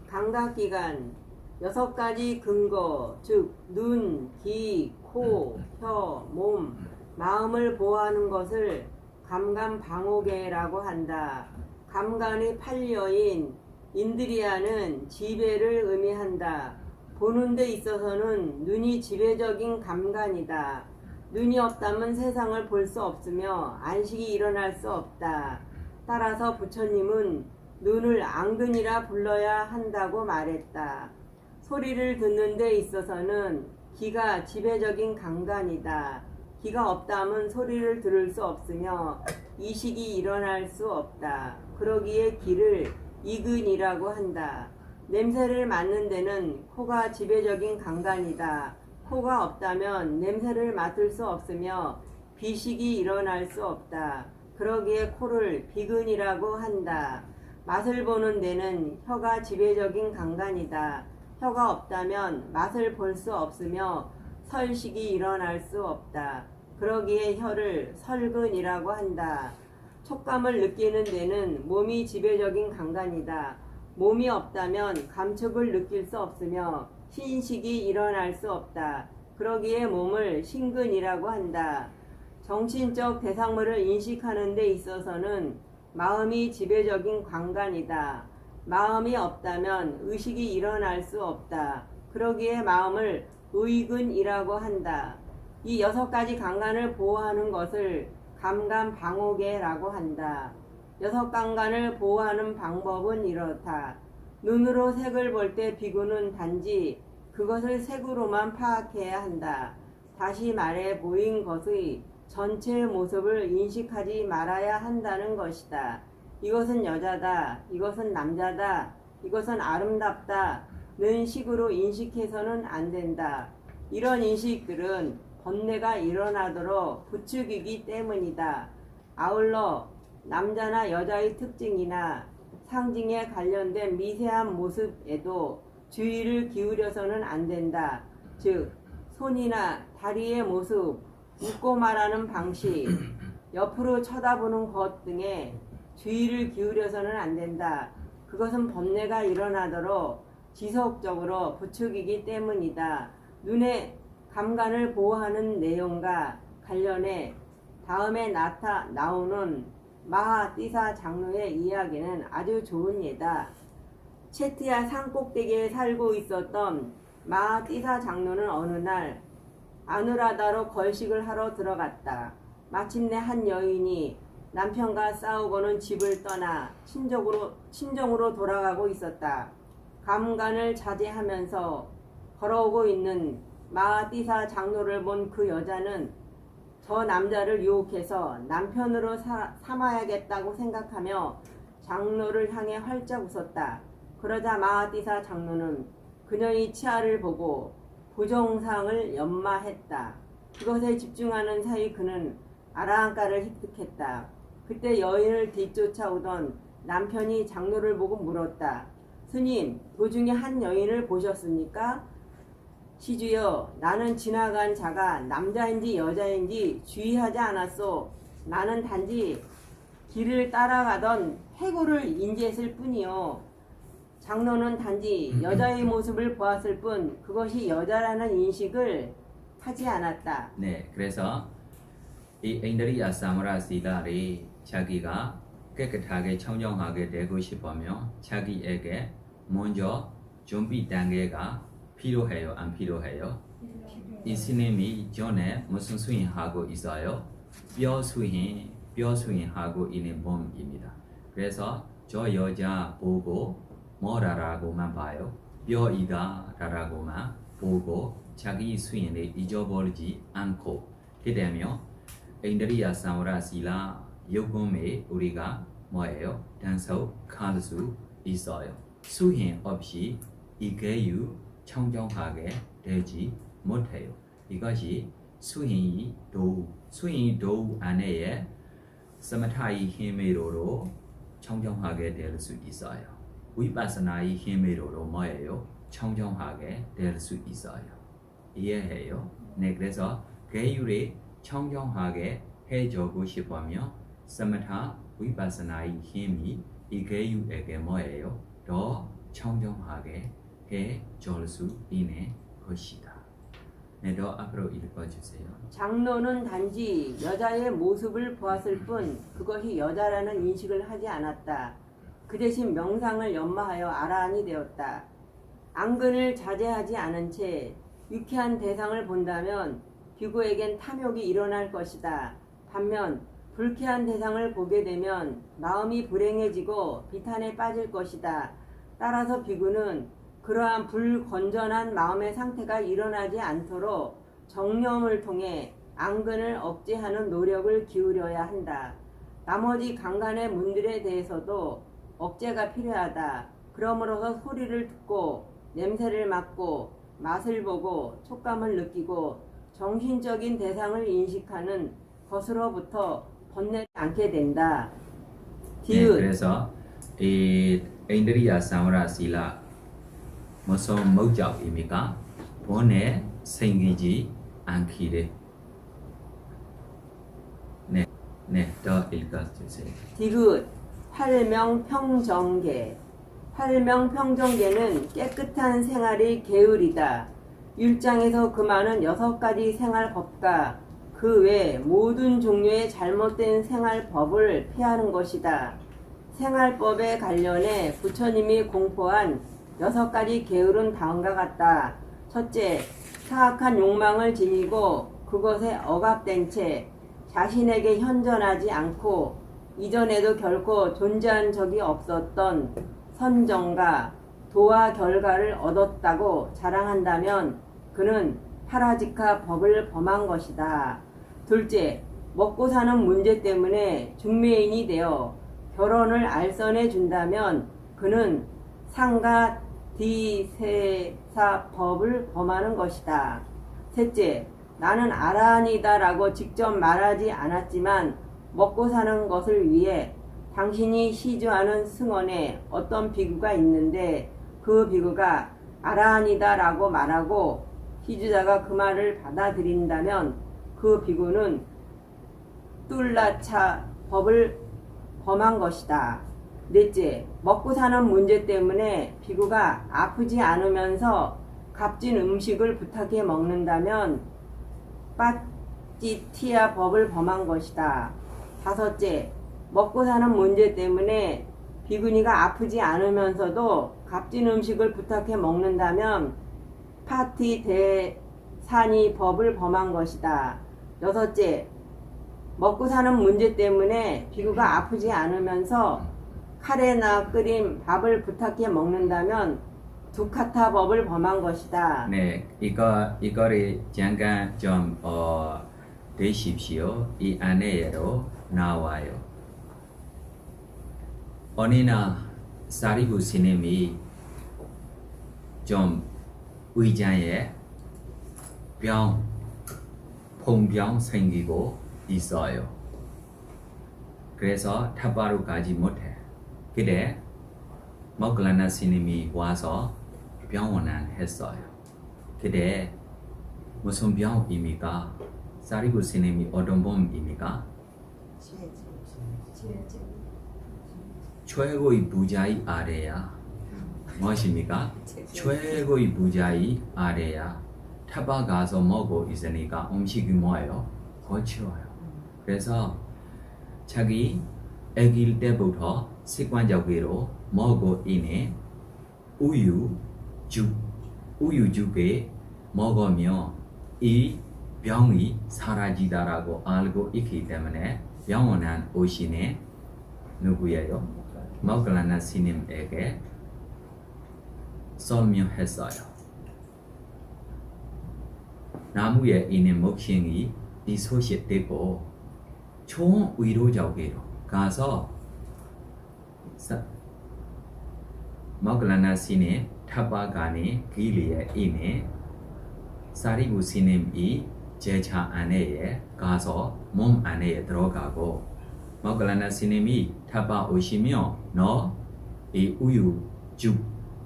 감각기관 6가지 근거 즉 눈, 귀, 코, 혀, 몸, 마음을 보호하는 것을 감감 방호계라고 한다. 감간의 8려인 인드리아는 지배를 의미한다. 보는 데 있어서는 눈이 지배적인 감간이다. 눈이 없다면 세상을 볼 수 없으며 안식이 일어날 수 없다. 따라서 부처님은 눈을 앙근이라 불러야 한다고 말했다. 소리를 듣는 데 있어서는 귀가 지배적인 강간이다. 귀가 없다면 소리를 들을 수 없으며 이식이 일어날 수 없다. 그러기에 귀를 이근이라고 한다. 냄새를 맡는 데는 코가 지배적인 강간이다. 코가 없다면 냄새를 맡을 수 없으며 비식이 일어날 수 없다. 그러기에 코를 비근이라고 한다. 맛을 보는 데는 혀가 지배적인 강간이다. 혀가 없다면 맛을 볼 수 없으며 설식이 일어날 수 없다. 그러기에 혀를 설근이라고 한다. 촉감을 느끼는 데는 몸이 지배적인 강간이다. 몸이 없다면 감촉을 느낄 수 없으며 신식이 일어날 수 없다. 그러기에 몸을 신근이라고 한다. 정신적 대상물을 인식하는 데 있어서는 마음이 지배적인 관간이다. 마음이 없다면 의식이 일어날 수 없다. 그러기에 마음을 의근이라고 한다. 이 6가지 감관을 보호하는 것을 감감방호계라고 한다. 6감관을 보호하는 방법은 이렇다. 눈으로 색을 볼 때 비구는 단지 그것을 색으로만 파악해야 한다. 다시 말해 보인 것의 전체 모습을 인식하지 말아야 한다는 것이다. 이것은 여자다, 이것은 남자다, 이것은 아름답다는 식으로 인식해서는 안 된다. 이런 인식들은 번뇌가 일어나도록 부추기기 때문이다. 아울러 남자나 여자의 특징이나 상징에 관련된 미세한 모습에도 주의를 기울여서는 안 된다. 즉 손이나 다리의 모습, 웃고 말하는 방식, 옆으로 쳐다보는 것 등에 주의를 기울여서는 안 된다. 그것은 번뇌가 일어나도록 지속적으로 부추기기 때문이다. 눈의 감관을 보호하는 내용과 관련해 다음에 나오는 마하띠사 장로의 이야기는 아주 좋은 예다. 체티아 산꼭대기에 살고 있었던 마하띠사 장로는 어느 날 아누라다로 걸식을 하러 들어갔다. 마침내 한 여인이 남편과 싸우고는 집을 떠나 친정으로 돌아가고 있었다. 감관을 자제하면서 걸어오고 있는 마하띠사 장로를 본 그 여자는 저 남자를 유혹해서 남편으로 삼아야겠다고 생각하며 장로를 향해 활짝 웃었다. 그러자 마하띠사 장로는 그녀의 치아를 보고 부정상을 연마했다. 그것에 집중하는 사이 그는 아라한가를 획득했다. 그때 여인을 뒤쫓아오던 남편이 장로를 보고 물었다. 스님, 도중에 한 여인을 보셨습니까? 시주여, 나는 지나간 자가 남자인지 여자인지 주의하지 않았소. 나는 단지 길을 따라가던 해골을 인지했을 뿐이요. 장로는 단지 여자의 모습을 보았을 뿐 그것이 여자라는 인식을 하지 않았다. 네, 그래서 이 인드리야 사무라시다리 자기가 깨끗하게 청정하게 되고 싶으면 자기에게 먼저 준비 단계가 필요해요, 안 필요해요? 이 스님이 전에 무슨 수행하고 있어요? 뼈 수행하고 있는 몸입니다. 그래서 저 여자 보고 뭐라고만 봐요. 뼈이다라고만 보고 자기 수행을 잊어버리지 않고 그다음에 인드리야 사무라시라 요금에 우리가 뭐예요? 단속할 수 있어요. 수행 없이 이게유 청정하게 되지 못해요. 이것이 수행이 도우 안에 스마타의 힘으로 청정하게 될 수 있어요. 위파사나의 힘으로 뭐예요? 청정하게 될 수 있어요. 이해해요? 네, 그래서 계율이 청정하게 해주고 싶으면 스마타 위파사나의 힘이 이 계율에게 뭐예요? 더 청정하게 해줄 수 있는 것이다. 네, 더 앞으로 읽어주세요. 장로는 단지 여자의 모습을 보았을 뿐 그것이 여자라는 인식을 하지 않았다. 그 대신 명상을 연마하여 아라한이 되었다. 앙근을 자제하지 않은 채 유쾌한 대상을 본다면 비구에겐 탐욕이 일어날 것이다. 반면 불쾌한 대상을 보게 되면 마음이 불행해지고 비탄에 빠질 것이다. 따라서 비구는 그러한 불건전한 마음의 상태가 일어나지 않도록 정념을 통해 앙근을 억제하는 노력을 기울여야 한다. 나머지 강간의 문들에 대해서도 억제가 필요하다. 그러므로서 소리를 듣고 냄새를 맡고 맛을 보고 촉감을 느끼고 정신적인 대상을 인식하는 것으로부터 번뇌지 않게 된다. 네, 디귿 그래서 이 인드리야 사무라 실라 무슨 목적입니까? 번뇌 생기지 않기를. 네, 더 읽어주세요. 디귿 활명평정계. 활명평정계는 깨끗한 생활의 계율이다. 율장에서 금하는 6가지 생활법과 그 외 모든 종류의 잘못된 생활법을 피하는 것이다. 생활법에 관련해 부처님이 공포한 6가지 계율은 다음과 같다. 첫째, 사악한 욕망을 지니고 그것에 억압된 채 자신에게 현존하지 않고 이전에도 결코 존재한 적이 없었던 선정과 도와 결과를 얻었다고 자랑한다면 그는 파라지카 법을 범한 것이다. 둘째, 먹고 사는 문제 때문에 중매인이 되어 결혼을 알선해 준다면 그는 상가 디세사 법을 범하는 것이다. 셋째, 나는 아라한이다 라고 직접 말하지 않았지만 먹고 사는 것을 위해 당신이 시주하는 승원에 어떤 비구가 있는데 그 비구가 아라한이다 라고 말하고 시주자가 그 말을 받아들인다면 그 비구는 뚫라차 법을 범한 것이다. 넷째, 먹고 사는 문제 때문에 비구가 아프지 않으면서 값진 음식을 부탁해 먹는다면 빠찌티아 법을 범한 것이다. 다섯째, 먹고 사는 문제 때문에 비구니가 아프지 않으면서도 값진 음식을 부탁해 먹는다면 파티 대사니 법을 범한 것이다. 여섯째, 먹고 사는 문제 때문에 비구가 아프지 않으면서 카레나 끓인 밥을 부탁해 먹는다면 두카타 법을 범한 것이다. 네, 이거를 잠깐 좀 되십시오. 이 안에로 나와요. 어느 날 사리부 스님이 좀 의자에 퐁병 생기고 있어요. 그래서 탑바로 가지 못해. 그래 모클라나 스님이 와서 병원을 했어요. 그래 무슨 병입니까? 사리부 스님이 어떤 병입니까? 최고의 부자의 아래야. 무엇입니까? 최고의 부자의 아래야. 타바 가서 먹고 있으니까 음식이 뭐예요? 거칠어요. 그래서 자기 아기일 때부터 습관적으로 먹고 있는 우유죽에 먹으면 이 병이 사라지다라고 알고 있기 때문에 병원에 오시는 누구예요? 모클라나 스님에게 설명했어요. 나무에 있는 목신이 이 소식 듣고 좋은 의료적으로 가서 모클라나 스님 타바가니 길에 있는 사리부 스님이 제차 안에 가서 몸 안에 들어가고 모클라나 스님이 타바 오시면 너 이 우유죽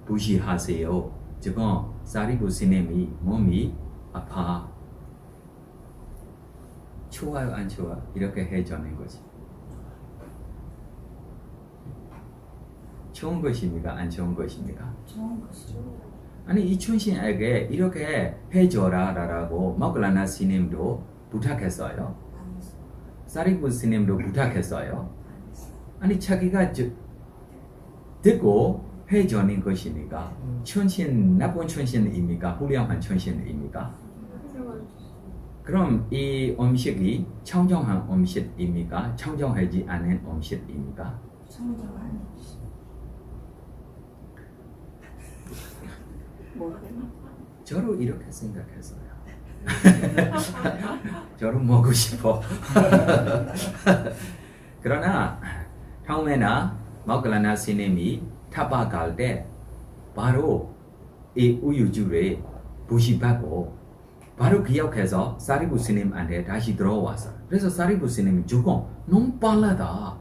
부시하세요. 지금 사리부 스님이 몸이 아파. 좋아요 안 좋아? 이렇게 해주는 거지. 좋은 것입니까? 안 좋은 것입니까? 좋은 것이죠. 아니 이춘신에게 이렇게 해줘라라고 모클라나 스님도 부탁했어요. 사리부 스님도 부탁했어요. 아니 자기가 듣고 해주는 것이니까 춘신 나쁜 춘신입니까? 훌륭한 춘신입니까? 그럼 이 음식이 청정한 음식입니까? 청정하지 않은 음식입니까? 청정한 저도 이렇게 생각했어요. 저도 먹고 싶어. 그러나 처음에는 모클라나 스님이 타파 갈 때 바로 이 우유주를 부시받고 바로 기억해서 사리부 스님한테 다시 들어왔어요. 그래서 사리부 스님이 조금 너무 빨라다.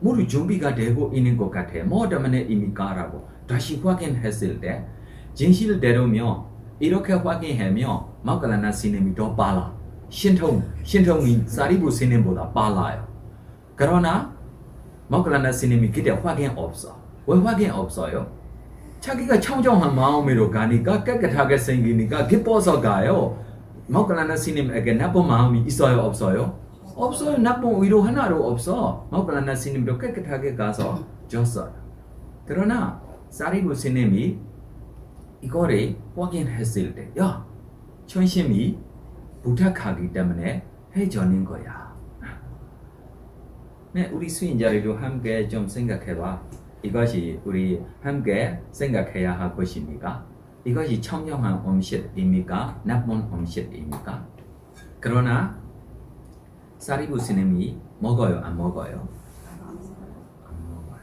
모두 준비가 되고 있는 것 같아. 뭐 때문에 이미 가라고 다시 확인했을 때 진실대로면 이렇게 확인하면 모클라나 스님이 더 빨라. 신통이 사리부 스님보다 빨라요. 그러나 모클라나 스님이 그때 확인 없어. 왜 확인 없어요? 자기가 청정한 마음으로 가니까 깨끗하게 생기니까 기뻐서 가요. 모클라나 스님에게 나쁜 마음이 있어요? 없어요? 없어요. 나쁜 의도 하나도 없어. 모클라나 스님도 깨끗하게 가서 줬어요. 그러나 사리부 스님이 이거를 확인했을 때, 야, 천심이 부탁하기 때문에 해주는 거야. 네, 우리 수인자들도 함께 좀 생각해봐. 이것이 우리 함께 생각해야 할 것입니까? 이것이 청정한 음식입니까? 나쁜 음식입니까? 그러나 사리부 스님이 먹어요? 안 먹어요? 안 먹어요.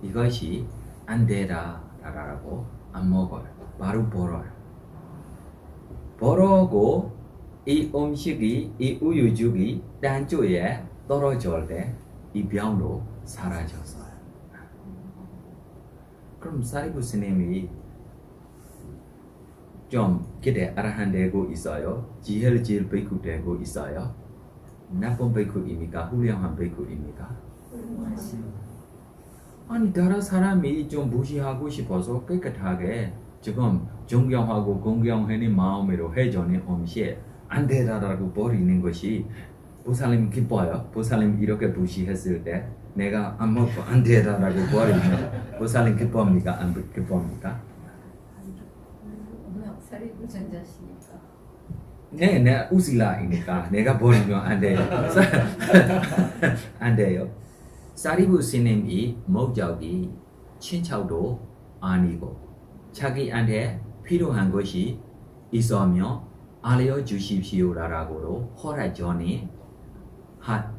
이것이 안 되다라고 안 먹어요. 바로 벌어요. 벌어고 이 음식이 이 우유죽이 단쪽에 떨어질 때 이 병도 사라졌어요. 그럼 사리부 스님이 좀 그때 아라한 되고 있어요? 지헬질 베이쿠 되고 있어요? 나쁜 베이쿠입니까? 훌륭한 베이쿠입니까? 아니 다른 사람이 좀 무시하고 싶어서 깨끗하게 지금 존경하고 공경하는 마음으로 해주는 음식 안 되다라고 버리는 것이 보살님 기뻐요. 보살님 이렇게 무시했을 때 내가 안 먹고 안 되다라고 버리면 보살님 기쁩니까? 안 기쁩니까? 사리부 전자시니까. 네, 내가 우실라이니까 내가 버리면 안 돼요. 안 돼요. 사리부 스님이 목적이 친척도 아니고 자기한테 필요한 것이 있으면 알려주십시오라고도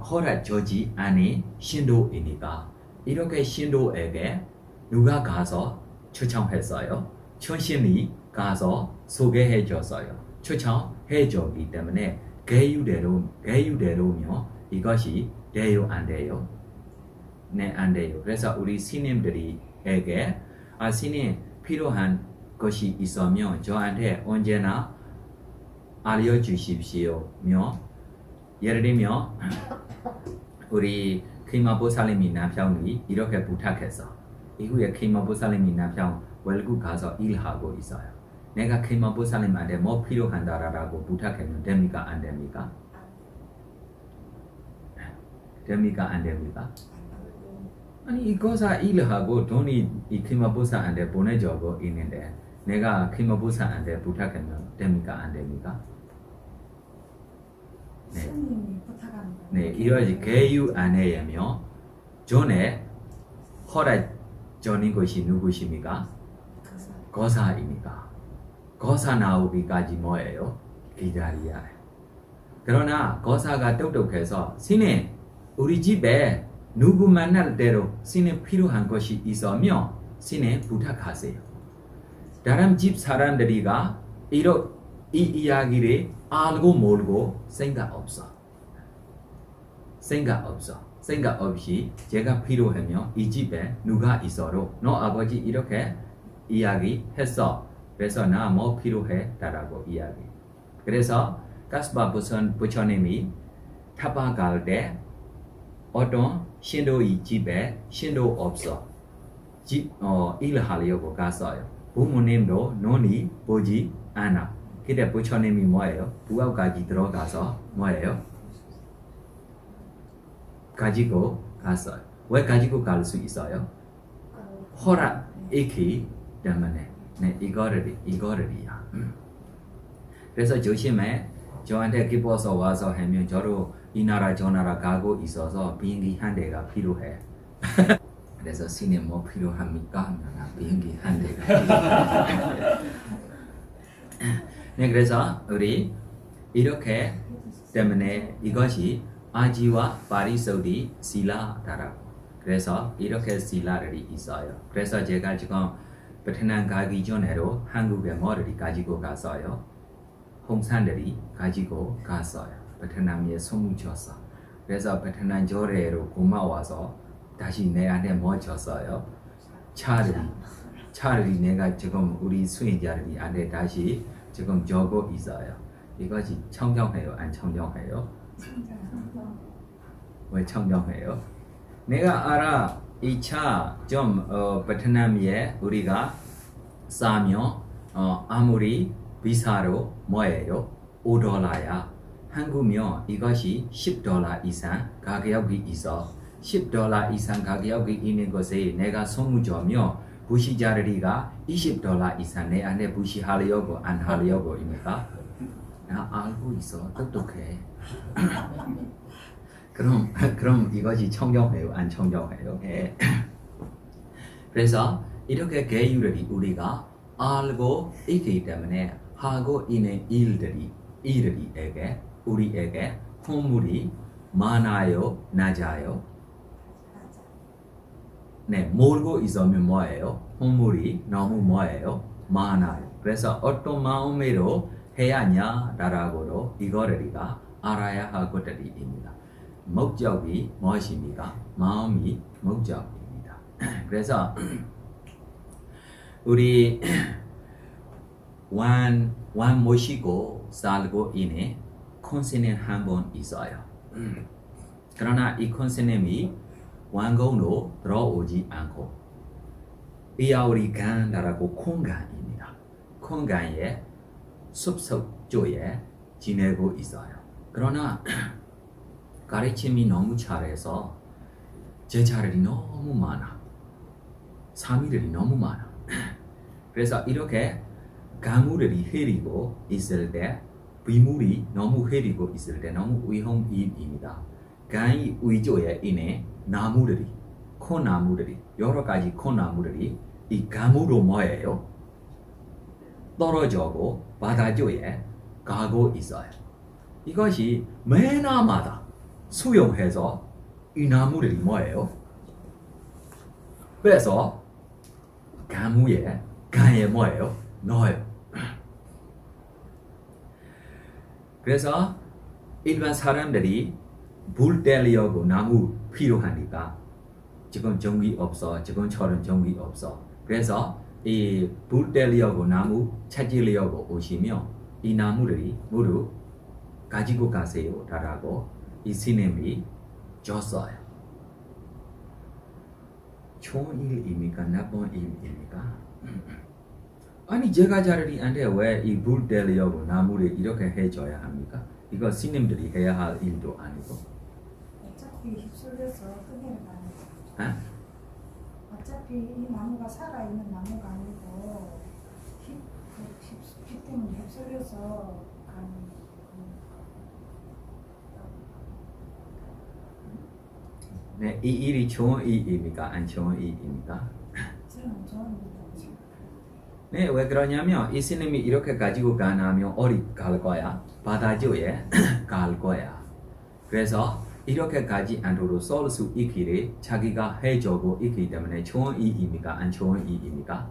허락주지 않은 신도이니까 이렇게 신도에게 누가 가서 초청했어요? 천심이 가서 소개해줬어요. 초청해줬기 때문에 계유대로면 이것이 돼요 안 돼요? 네, 안 돼요. 그래서 우리 스님들에게 스님 필요한 것이 있으면 저한테 언제나 알려주십시오며 예를 들면 우리 키마보살님이 남편이 이렇게 부탁했어. 이후에 키마보살님이 남편 외국 가서 일하고 있어요. 내가 키마보살님한테 뭐 필요한다라고 부탁하면 됩니까? 안 됩니까? 됩니까? 안 됩니까? 아니 이거사 일하고 돈이 이 키마보살한테 보내주고 있는데 내가 키마보살한테 부탁하면 됩니까? 안 됩니까? 네. 스님이 부탁하는 거. 네, 이러지 계유 안에면 전에 허락 전인 것이 누구십니까? 거사입니까? 거사 나오기까지 뭐예요? 기다려야 해. 그러나 거사가 똑똑해서 스님 우리 집에 누구 만날 대로 스님 필요한 것이 있으면 스님 부탁하세요. 다른 집 사람들이가 이 이야기를 알고 모르고 생각 없이 제가 필요하면 이 집에 누가 있어도 너 아버지 이렇게 이야기했어. 그래서 나 뭐 필요해? 라고 이야기. 그래서 가스바 부처님이 타파 갈 때 어떤 신도의 집에 신도 없어. 일하려고 갔어요. 부모님도 눈이 보지 않아. 그때 부처님이 뭐예요? 부엌까지 들어가서 뭐예요? 가지고 갔어요. 왜 가지고 갈 수 있어요? 허락 있기 때문에. 네, 이거를이야. 그래서 조심해. 저한테 기뻐서 와서 하면 저도 이 나라 저 나라 가고 있어서 비행기 한 대가 필요해. 그래서 스님 뭐 필요합니까? 하면 비행기 한 대가. 네, 그래서 우리 이렇게 때문에 이것이 아지와 파리소디 실라다라고. 그래서 이렇게 실라들이 있어요. 그래서 제가 지금 베트남 가기 전에도 한국에 뭐를 가지고 갔어요. 홍산들이 가지고 갔어요. 베트남에 소문쳤어. 그래서 베트남 조례로 고마워서 다시 내한테 뭐 줬어요? 차를 내가 지금 우리 수행자들이 안에 다시 지금 적고 있어요. 이것이 청정해요? 안 청정해요? 왜 청정해요? 내가 알아. 이 차 좀 베트남에 우리가 싸면 아무리 비싸도 뭐예요? $5야. 한국면 이것이 $10 이상 가격이 있어. $10 이상 가격이 있는 것에 내가 소문 주면 부시자리가 $20 이상 내 안에 부시하려고 안 하려고입니까? 나 알고 있어. 똑똑해. 그럼 이것이 청정해요? 안 청정해요? 예. 그래서 이렇게 계율이 우리가 알고 있기 때문에 하고 있는 우리에게 혼물이 많아요? 낮아요? 네, 모르고 있으면 뭐예요? 혼물이 너무 뭐예요? 많아요. 그래서 어떤 마음으로 해야 하냐라고도 이거를 우리가 알아야 할 것들입니다. 목적이 무엇입니까? 마음이 목적입니다. 그래서 우리 왕 모시고 살고 있는 콘스님 한 분 있어요. 그러나 이 콘스님이 왕궁으로 들어오지 않고 이아우리 간다라고 공간입니다. 공간에 숲속조에 지내고 있어요. 그러나 가르침이 너무 잘해서 제자들이 너무 많아. 사미들이 너무 많아. 그래서 이렇게 강물들이 흐리고 있을 때 비물이 너무 흐리고 있을 때 너무 위험입니다. 강이 위쪽에 있는 나무들이 콩나무들이 여러 가지 콩나무들이 이 강으로 뭐예요? 떨어져고 바다 쪽에 가고 있어요. 이것이 매나마다 수용해서 이 나무들이 뭐예요? 빼서 강에 뭐예요? 넣어요. 그래서 일반 사람들이 불 떼려고 나무 필요하니까 지금 전기 없어. 지금처럼 전기 없어. 그래서 이 불 떼려고 나무 찾으려고 오시면 이 나무들이 모두 가지고 가세요. 라고 이 스님이 줬어요. 좋은 일입니까? 나쁜 일입니까? 아니 제가자들이 안돼 왜 이 불 떼려고 나무를 이렇게 해줘야 합니까? 이거 스님들이 해야 할 일도 아니고. 어차피 휩쓸려서 끄내는 거아니죠. 어차피 이 나무가 살아있는 나무가 아니고 빛 때문에 휩쓸려서 가는. 네, 이 일이 좋은 일입니까? 안 좋은 일입니까? 저는 좋은 일이라고 생각해요. 네, 왜 그러냐면 이 스님이 이렇게 가지고 가나면 어디 갈 거야? 바다지에 갈 거야. 그래서 이렇게 가지 않도록 쏠 수 있기를 자기가 해주고 있기 때문에 좋은 일입니까? 안 좋은 일입니까?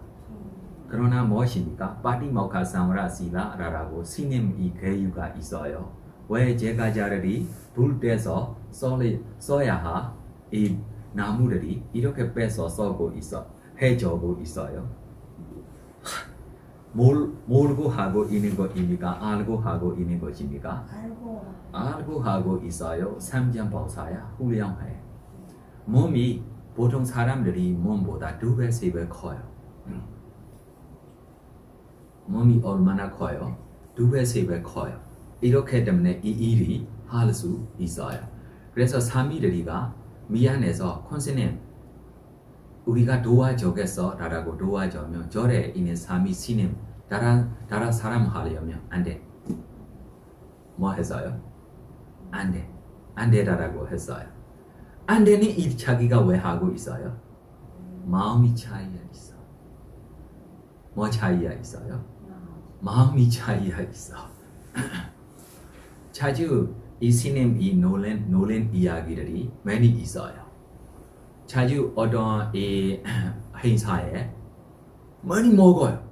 그러나 무엇입니까? 파티모카 사무라시라라고 스님이 계유가 있어요. 왜 제가자들이 불 떼서 써야 할 이 나무들이 이렇게 빼서 쏘고 있어 해주고 있어요. 모르고 하고 있는 것입니까? 알고 하고 있는 것입니까? 알고 하고 있어요. 삼전보사야 훌륭해. 몸이 보통 사람들이 몸보다 2배, 3배 커요. 몸이 얼마나 커요? 2배, 3배 커요. 이렇기 때문에 이 일이 할 수 있어요. 그래서 사미들이가 미안해서 콘스님 우리가 도와주겠어 라고 도와주면 절에 있는 사미 스님 다른 사람 하려면 안 돼. 뭐 했어요? 안 돼. 안 되라고 했어요. 안 되는 일 자기가 왜 하고 있어요? 마음이 차이가 있어. 뭐 차이가 있어요? 마음이 차이가 있어. 자주 이 스님이 노는 이야기들이 많이 있어요. 자주 어떤 이 행사에 많이 먹어요.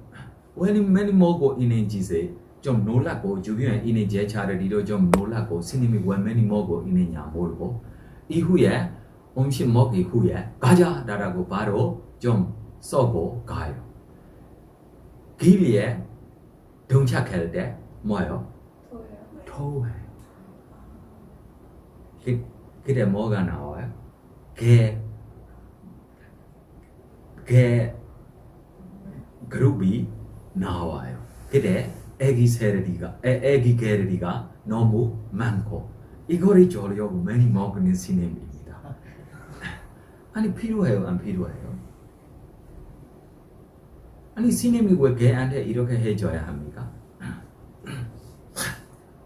왜 많이 먹고 있는 짓에 좀 놀라고 주변에 있는 제자들이도 좀 놀라고 스님이 왜 많이 먹고 있느냐 모르고 이후에 음식 먹기 후에 가자라고 바로 좀 쏘고 가요. 길에 동착할 때 뭐예요? 토해. 그때 뭐가 나와요? 개 그룹이 나와요. 그때 애기 개들이가 너무 많고 이거를 주려고 많이 먹는 스님입니다. 아니 필요해요, 안 필요해요? 아니 스님이 왜 개한테 이렇게 해줘야 합니까?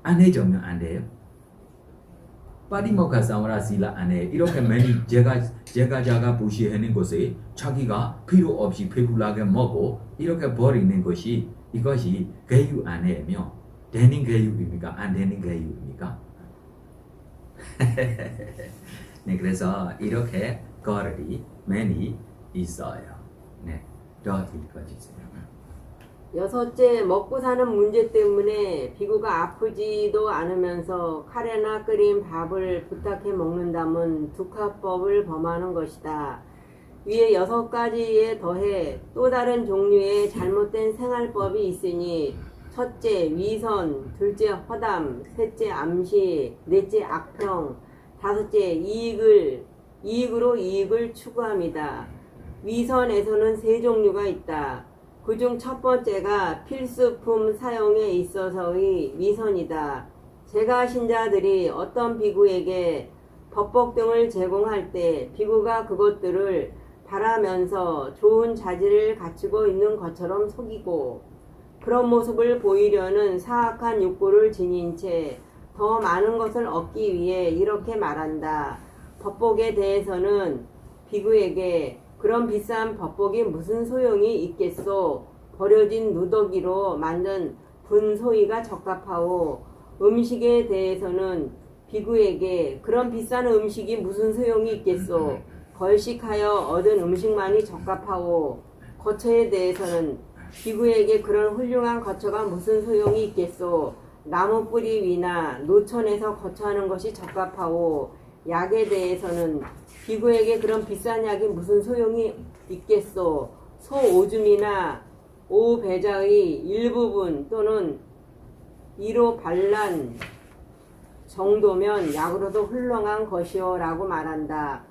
안 해주면 안 돼요? 파리모카 사무라 실라 안 해. 이렇게 많이 제가 부시하는 것에 자기가 필요 없이 배불하게 먹고 이렇게 버리는 것이 이것이 교육 안 해면 되는 교육입니까? 안 되는 교육입니까? 네, 그래서 이렇게 거리 많이 있어요. 네, 더 읽어주세요. 여섯째, 먹고 사는 문제 때문에 비구가 아프지도 않으면서 카레나 끓인 밥을 부탁해 먹는다면 두카법을 범하는 것이다. 위에 6가지에 더해 또 다른 종류의 잘못된 생활법이 있으니 첫째, 위선, 둘째, 허담, 셋째, 암시, 넷째, 악평, 다섯째, 이익으로 이익을 추구합니다. 위선에서는 3종류가 있다. 그중 첫 번째가 필수품 사용에 있어서의 위선이다. 제가 신자들이 어떤 비구에게 법복 등을 제공할 때 비구가 그것들을 바라면서 좋은 자질을 갖추고 있는 것처럼 속이고 그런 모습을 보이려는 사악한 욕구를 지닌 채 더 많은 것을 얻기 위해 이렇게 말한다. 법복에 대해서는 비구에게 그런 비싼 법복이 무슨 소용이 있겠소? 버려진 누더기로 만든 분소이가 적합하오. 음식에 대해서는 비구에게 그런 비싼 음식이 무슨 소용이 있겠소? 걸식하여 얻은 음식만이 적합하오. 거처에 대해서는 비구에게 그런 훌륭한 거처가 무슨 소용이 있겠소? 나무 뿌리 위나 노천에서 거처하는 것이 적합하오. 약에 대해서는 비구에게 그런 비싼 약이 무슨 소용이 있겠소? 소 오줌이나 오배자의 일부분 또는 1호 반란 정도면 약으로도 훌륭한 것이오 라고 말한다.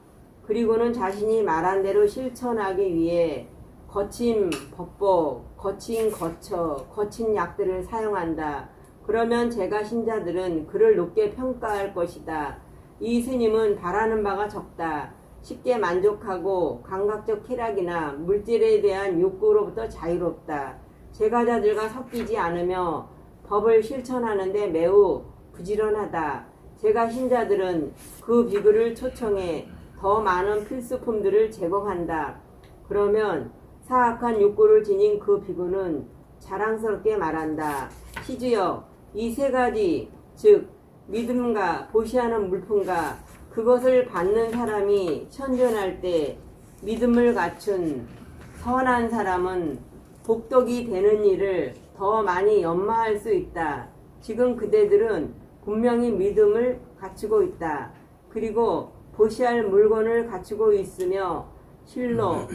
그리고는 자신이 말한 대로 실천하기 위해 거친 법복, 거친 거처, 거친 약들을 사용한다. 그러면 제가 신자들은 그를 높게 평가할 것이다. 이 스님은 바라는 바가 적다. 쉽게 만족하고 감각적 쾌락이나 물질에 대한 욕구로부터 자유롭다. 제가자들과 섞이지 않으며 법을 실천하는데 매우 부지런하다. 제가 신자들은 그 비구를 초청해 더 많은 필수품들을 제공한다. 그러면 사악한 욕구를 지닌 그 비구는 자랑스럽게 말한다. 시주여, 이 3가지 즉 믿음과 보시하는 물품과 그것을 받는 사람이 현존할 때 믿음을 갖춘 선한 사람은 복덕이 되는 일을 더 많이 연마할 수 있다. 지금 그대들은 분명히 믿음을 갖추고 있다. 그리고 보시할 물건을 갖추고 있으며 실로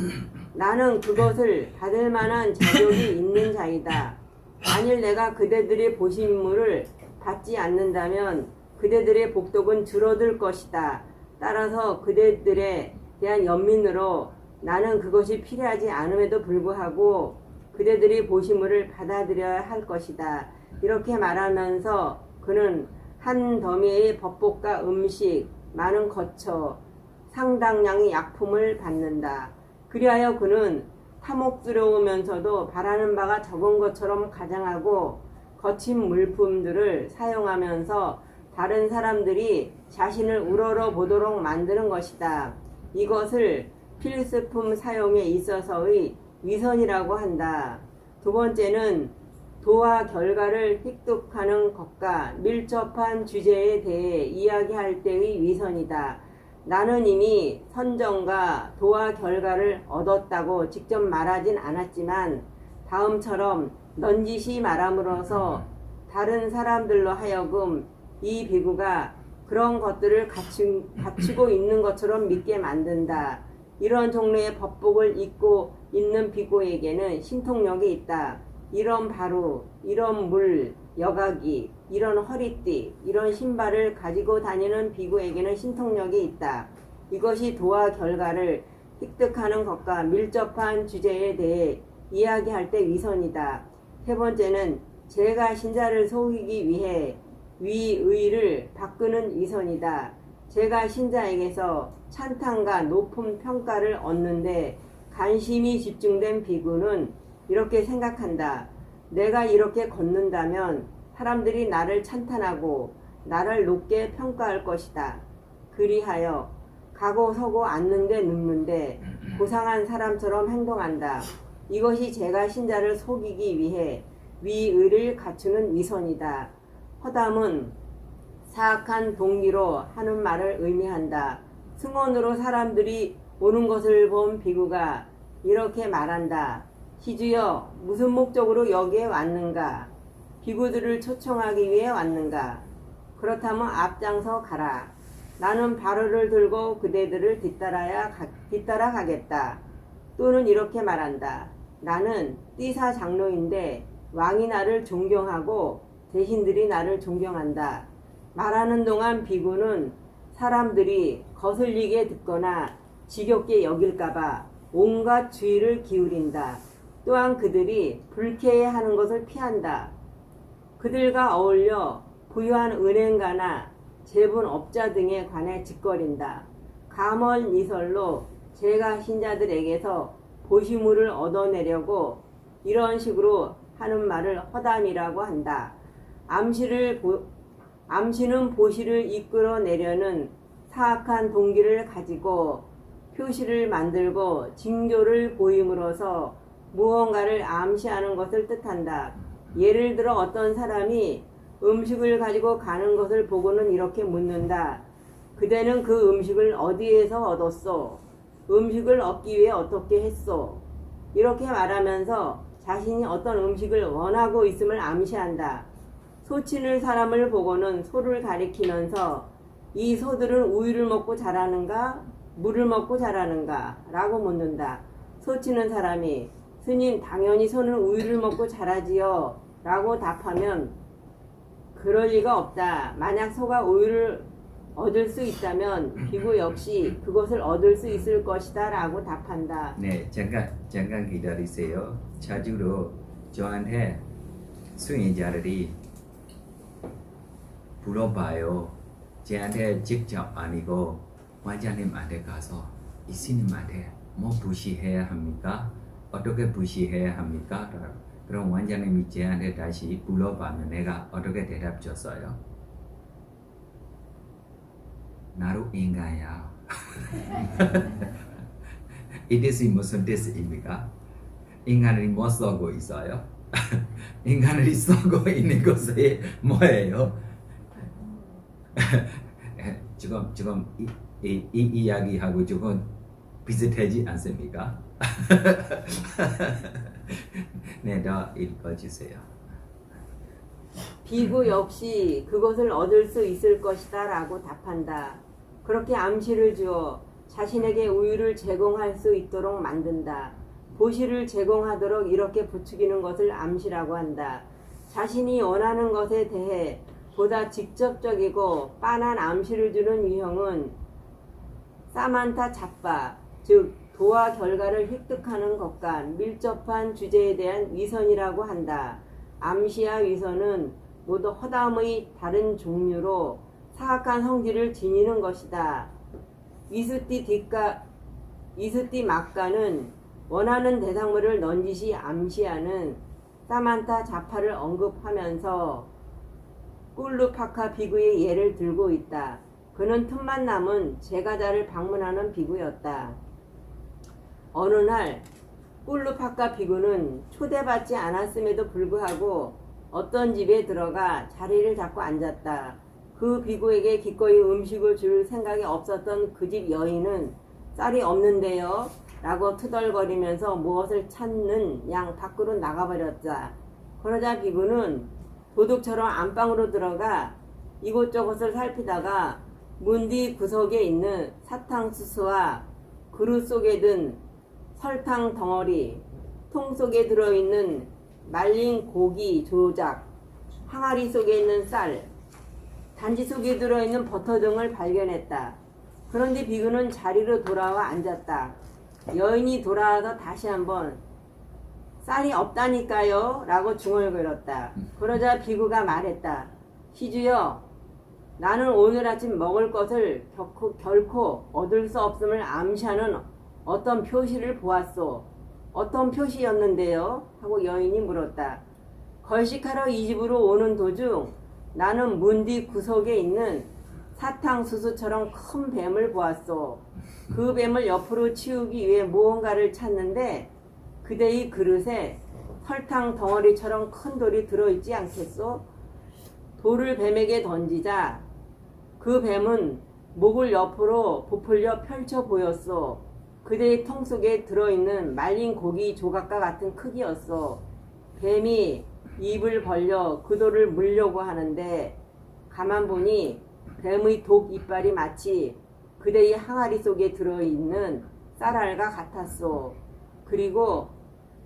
나는 그것을 받을 만한 자격이 있는 자이다. 만일 내가 그대들의 보신물을 받지 않는다면 그대들의 복덕은 줄어들 것이다. 따라서 그대들에 대한 연민으로 나는 그것이 필요하지 않음에도 불구하고 그대들이 보신물을 받아들여야 할 것이다. 이렇게 말하면서 그는 한 더미의 법복과 음식, 많은 거처, 상당량의 약품을 받는다. 그리하여 그는 탐욕스러우면서도 바라는 바가 적은 것처럼 가장하고 거친 물품들을 사용하면서 다른 사람들이 자신을 우러러 보도록 만드는 것이다. 이것을 필수품 사용에 있어서의 위선이라고 한다. 두 번째는 도와 결과를 획득하는 것과 밀접한 주제에 대해 이야기할 때의 위선이다. 나는 이미 선정과 도와 결과를 얻었다고 직접 말하진 않았지만 다음처럼 넌지시 말함으로써 다른 사람들로 하여금 이 비구가 그런 것들을 갖추고 있는 것처럼 믿게 만든다. 이런 종류의 법복을 입고 있는 비구에게는 신통력이 있다. 이런 바루, 이런 물, 여각이, 이런 허리띠, 이런 신발을 가지고 다니는 비구에게는 신통력이 있다. 이것이 도와 결과를 획득하는 것과 밀접한 주제에 대해 이야기할 때 위선이다. 세 번째는 제가 신자를 속이기 위해 위의를 바꾸는 위선이다. 제가 신자에게서 찬탄과 높은 평가를 얻는데 관심이 집중된 비구는 이렇게 생각한다. 내가 이렇게 걷는다면 사람들이 나를 찬탄하고 나를 높게 평가할 것이다. 그리하여 가고 서고 앉는데 눕는데 고상한 사람처럼 행동한다. 이것이 제가 신자를 속이기 위해 위의를 갖추는 위선이다. 허담은 사악한 동기로 하는 말을 의미한다. 승원으로 사람들이 오는 것을 본 비구가 이렇게 말한다. 시주여, 무슨 목적으로 여기에 왔는가? 비구들을 초청하기 위해 왔는가? 그렇다면 앞장서 가라. 나는 바로를 들고 그대들을 뒤따라 가겠다. 또는 이렇게 말한다. 나는 띠사 장로인데 왕이 나를 존경하고 대신들이 나를 존경한다. 말하는 동안 비구는 사람들이 거슬리게 듣거나 지겹게 여길까봐 온갖 주의를 기울인다. 또한 그들이 불쾌해하는 것을 피한다. 그들과 어울려 부유한 은행가나 재분업자 등에 관해 짓거린다. 감언이설로 제가 신자들에게서 보시물을 얻어내려고 이런 식으로 하는 말을 허담이라고 한다. 암시는 보시를 이끌어내려는 사악한 동기를 가지고 표시를 만들고 징조를 보임으로써 무언가를 암시하는 것을 뜻한다. 예를 들어 어떤 사람이 음식을 가지고 가는 것을 보고는 이렇게 묻는다. 그대는 그 음식을 어디에서 얻었소? 음식을 얻기 위해 어떻게 했소? 이렇게 말하면서 자신이 어떤 음식을 원하고 있음을 암시한다. 소치는 사람을 보고는 소를 가리키면서 이 소들은 우유를 먹고 자라는가? 물을 먹고 자라는가? 라고 묻는다. 소치는 사람이 스님, 당연히 소는 우유를 먹고 자라지요 라고 답하면 그럴 리가 없다. 만약 소가 우유를 얻을 수 있다면 비구 역시 그것을 얻을 수 있을 것이다 라고 답한다. 네, 잠깐 기다리세요. 자주로 저한테 수행자들이 물어봐요. 저한테 직접 아니고 원장님한테 가서 이 스님한테 뭐 부시해야 합니까? 어떻게 부시해야 합니까? 그럼 원장님이 저한테 다시 물어보면 내가 어떻게 대답 줬어요? 나로 인간이야. 이 뜻이 무슨 뜻입니까? 인간이 뭐 쏘고 있어요? 인간이 쏘고 있는 것이 뭐예요? 지금 이 이야기하고 조금 비슷하지 않습니까? 네, 더 읽어주세요. 비구 역시 그것을 얻을 수 있을 것이다 라고 답한다. 그렇게 암시를 주어 자신에게 우유를 제공할 수 있도록 만든다. 보시를 제공하도록 이렇게 부추기는 것을 암시라고 한다. 자신이 원하는 것에 대해 보다 직접적이고 빤한 암시를 주는 유형은 사만타 잡바, 즉 도와 결과를 획득하는 것과 밀접한 주제에 대한 위선이라고 한다. 암시와 위선은 모두 허담의 다른 종류로 사악한 성질을 지니는 것이다. 이스티 막가는 원하는 대상물을 넌지시 암시하는 사만타 자파를 언급하면서 꿀루파카 비구의 예를 들고 있다. 그는 틈만 남은 제가자를 방문하는 비구였다. 어느 날 꿀루파카 비구는 초대받지 않았음에도 불구하고 어떤 집에 들어가 자리를 잡고 앉았다. 그 비구에게 기꺼이 음식을 줄 생각이 없었던 그 집 여인은 쌀이 없는데요? 라고 투덜거리면서 무엇을 찾는 양 밖으로 나가버렸다. 그러자 비구는 도둑처럼 안방으로 들어가 이곳저곳을 살피다가 문 뒤 구석에 있는 사탕수수와 그릇 속에 든 설탕 덩어리, 통 속에 들어있는 말린 고기 조작, 항아리 속에 있는 쌀, 단지 속에 들어있는 버터 등을 발견했다. 그런데 비구는 자리로 돌아와 앉았다. 여인이 돌아와서 다시 한번 쌀이 없다니까요 라고 중얼거렸다. 그러자 비구가 말했다. 시주여, 나는 오늘 아침 먹을 것을 결코 얻을 수 없음을 암시하는 어떤 표시를 보았소. 어떤 표시였는데요? 하고 여인이 물었다. 걸식하러 이 집으로 오는 도중 나는 문 뒤 구석에 있는 사탕수수처럼 큰 뱀을 보았소. 그 뱀을 옆으로 치우기 위해 무언가를 찾는데 그대의 그릇에 설탕 덩어리처럼 큰 돌이 들어있지 않겠소? 돌을 뱀에게 던지자 그 뱀은 목을 옆으로 부풀려 펼쳐 보였소. 그대의 통 속에 들어있는 말린 고기 조각과 같은 크기였소. 뱀이 입을 벌려 그 돌을 물려고 하는데 가만 보니 뱀의 독 이빨이 마치 그대의 항아리 속에 들어있는 쌀알과 같았소. 그리고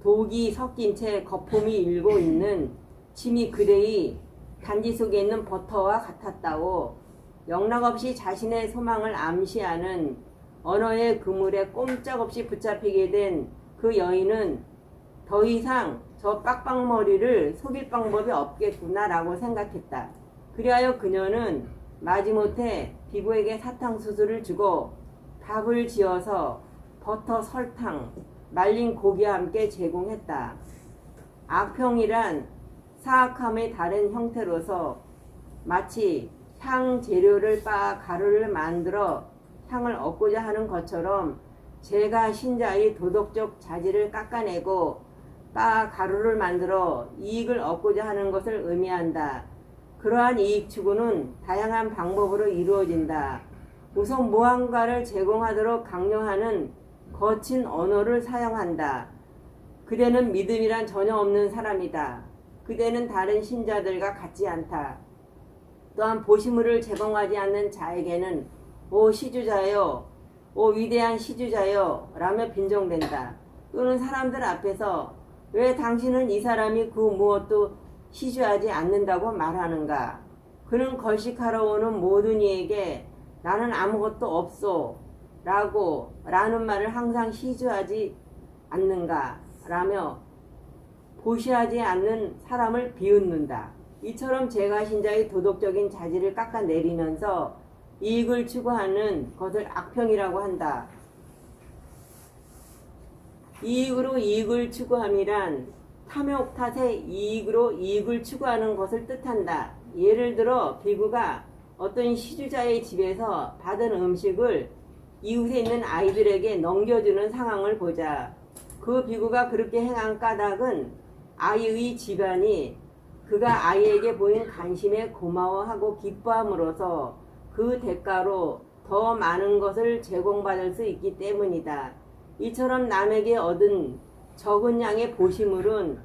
독이 섞인 채 거품이 일고 있는 침이 그대의 단지 속에 있는 버터와 같았다오. 영락없이 자신의 소망을 암시하는 언어의 그물에 꼼짝없이 붙잡히게 된 그 여인은 더 이상 저 빡빡머리를 속일 방법이 없겠구나 라고 생각했다. 그리하여 그녀는 마지못해 비구에게 사탕수수를 주고 밥을 지어서 버터, 설탕, 말린 고기와 함께 제공했다. 악평이란 사악함의 다른 형태로서 마치 향 재료를 빻아 가루를 만들어 향을 얻고자 하는 것처럼 제가 신자의 도덕적 자질을 깎아내고 빻아 가루를 만들어 이익을 얻고자 하는 것을 의미한다. 그러한 이익 추구는 다양한 방법으로 이루어진다. 우선 무언가를 제공하도록 강요하는 거친 언어를 사용한다. 그대는 믿음이란 전혀 없는 사람이다. 그대는 다른 신자들과 같지 않다. 또한 보시물을 제공하지 않는 자에게는 오 시주자여, 오 위대한 시주자여 라며 빈정댄다. 또는 사람들 앞에서 왜 당신은 이 사람이 그 무엇도 시주하지 않는다고 말하는가? 그는 걸식하러 오는 모든 이에게 나는 아무것도 없소 라는 말을 항상 시주하지 않는가? 라며 보시하지 않는 사람을 비웃는다. 이처럼 제가 신자의 도덕적인 자질을 깎아내리면서 이익을 추구하는 것을 악평이라고 한다. 이익으로 이익을 추구함이란 탐욕 탓에 이익으로 이익을 추구하는 것을 뜻한다. 예를 들어 비구가 어떤 시주자의 집에서 받은 음식을 이웃에 있는 아이들에게 넘겨주는 상황을 보자. 그 비구가 그렇게 행한 까닭은 아이의 집안이 그가 아이에게 보인 관심에 고마워하고 기뻐함으로써 그 대가로 더 많은 것을 제공받을 수 있기 때문이다. 이처럼 남에게 얻은 적은 양의 보시물은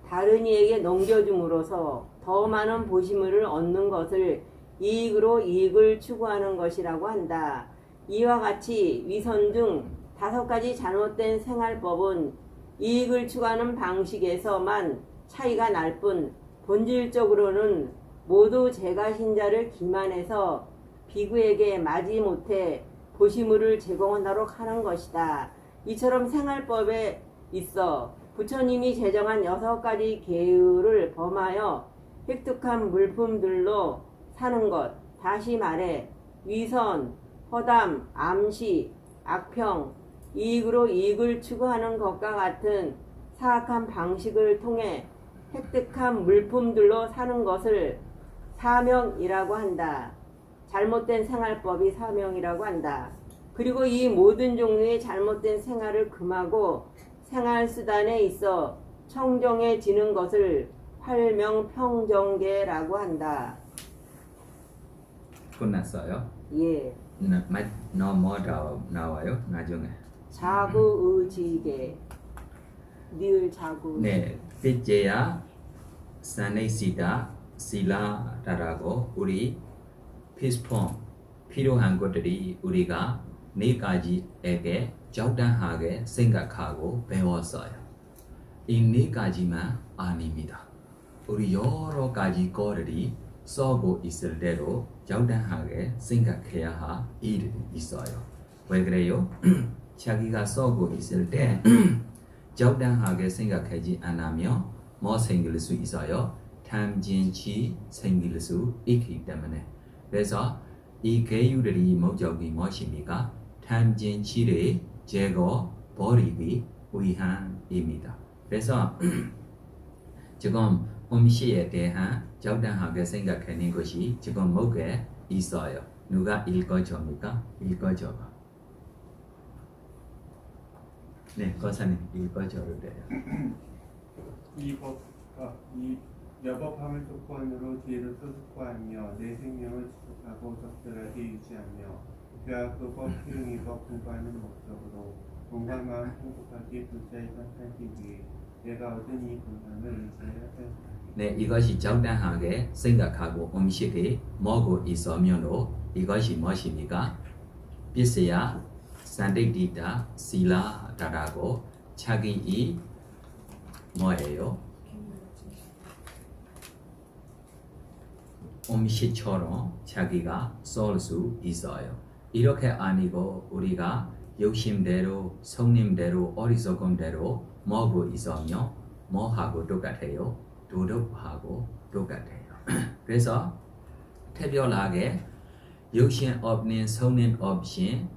다른 이에게 넘겨줌으로써 더 많은 보시물을 얻는 것을 이익으로 이익을 추구하는 것이라고 한다. 이와 같이 위선 중 5가지 잘못된 생활법은 이익을 추구하는 방식에서만 차이가 날 뿐 본질적으로는 모두 제가 신자를 기만해서 비구에게 마지못해 보시물을 제공하도록 하는 것이다. 이처럼 생활법에 있어 부처님이 제정한 6가지 계율을 범하여 획득한 물품들로 사는 것, 다시 말해 위선, 허담, 암시, 악평, 이익으로 이익을 추구하는 것과 같은 사악한 방식을 통해 획득한 물품들로 사는 것을 사명이라고 한다. 잘못된 생활법이 사명이라고 한다. 그리고 이 모든 종류의 잘못된 생활을 금하고 생활 수단에 있어 청정해지는 것을 활명평정계라고 한다. 끝났어요? 예. 뭐 나와요? 나중에. 자구의지계. 늘 자구. 네, 빗제야 사네시다 실라라고 우리 필요한 것들이 우리가 네 가지에게 적당하게 생각하고 배웠어요. 이 네 가지만 아닙니다. 우리 여러 가지 것들이 써고 있을 대로 적당하게 생각해야 할 일이 있어요. 왜 그래요? 자기가 써고 있을 때 적당하게 생각하지 않으면 뭐 생길 수 있어요? 탐진치 생길 수 있기 때문에. 그래서 이 계율의 목적이 무엇입니까? 탐진치를 제거버리기 위함입니다. 그래서 지금 음식에 대한 적당하게 생각하는 것이 지금 목에 있어요. 누가 읽어줍니까? 읽어줘봐. 네, 거사님 읽어줘도 돼요. 이 여법함을 조건으로 지혜를 소속하며 내 생명을 지속하고 적절하게 유지하며 그와 그법 필용이법 공부하는 목적으로 몸과 마음 행복하게 불자에 살기 위해 내가 얻은 이 건강을 의지해야 하였다. 네, 이것이 적당하게 생각하고 음식을 먹고 있으면로 이것이 무엇입니까? 비스야 산데디다 실라다라고 자기 이 뭐예요? 음식처럼 자기가 쏠 수 있어요. 이렇게 아니고 우리가 욕심대로 성님대로 어리석음대로 먹고 있으면 뭐하고 똑같아요? 도덕하고 똑같아요. 그래서 특별하게 욕심 없는 성님 없이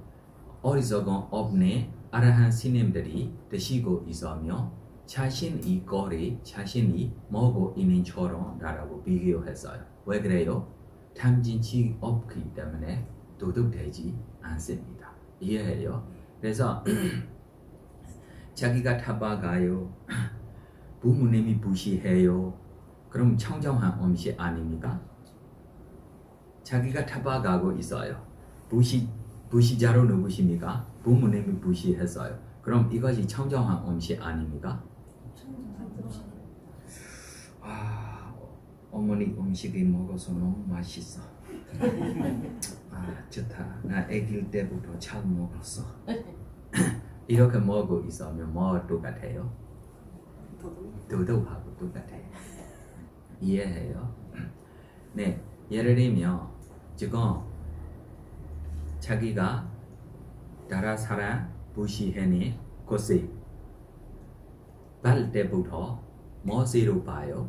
어리석음 없는 아라한 스님들이 드시고 있으며 자신이 거리 자신이 먹고 있는 처럼 나라고 비교했어요. 왜 그래요? 탐진치 없기 때문에 도둑되지 않습니다. 이해해요? 그래서 자기가 타박가요. 부모님이 무시해요. 그럼 청정한 음식 아닙니까? 자기가 타박하고 있어요. 부시자로 누구십니까? 부모님이 무시했어요. 그럼 이것이 청정한 음식 아닙니까? 어머니 음식이 먹어서 너무 맛있어. 좋다. 나 아기일 때부터 잘 먹었어. 이렇게 먹고 있으면 뭐 똑같아요? 도덕하고 똑같아요. 이해해요? 네, 예를 들면 지금 자기가 다른 사람 무시하는 것을 볼 때부터 무엇으로 봐요?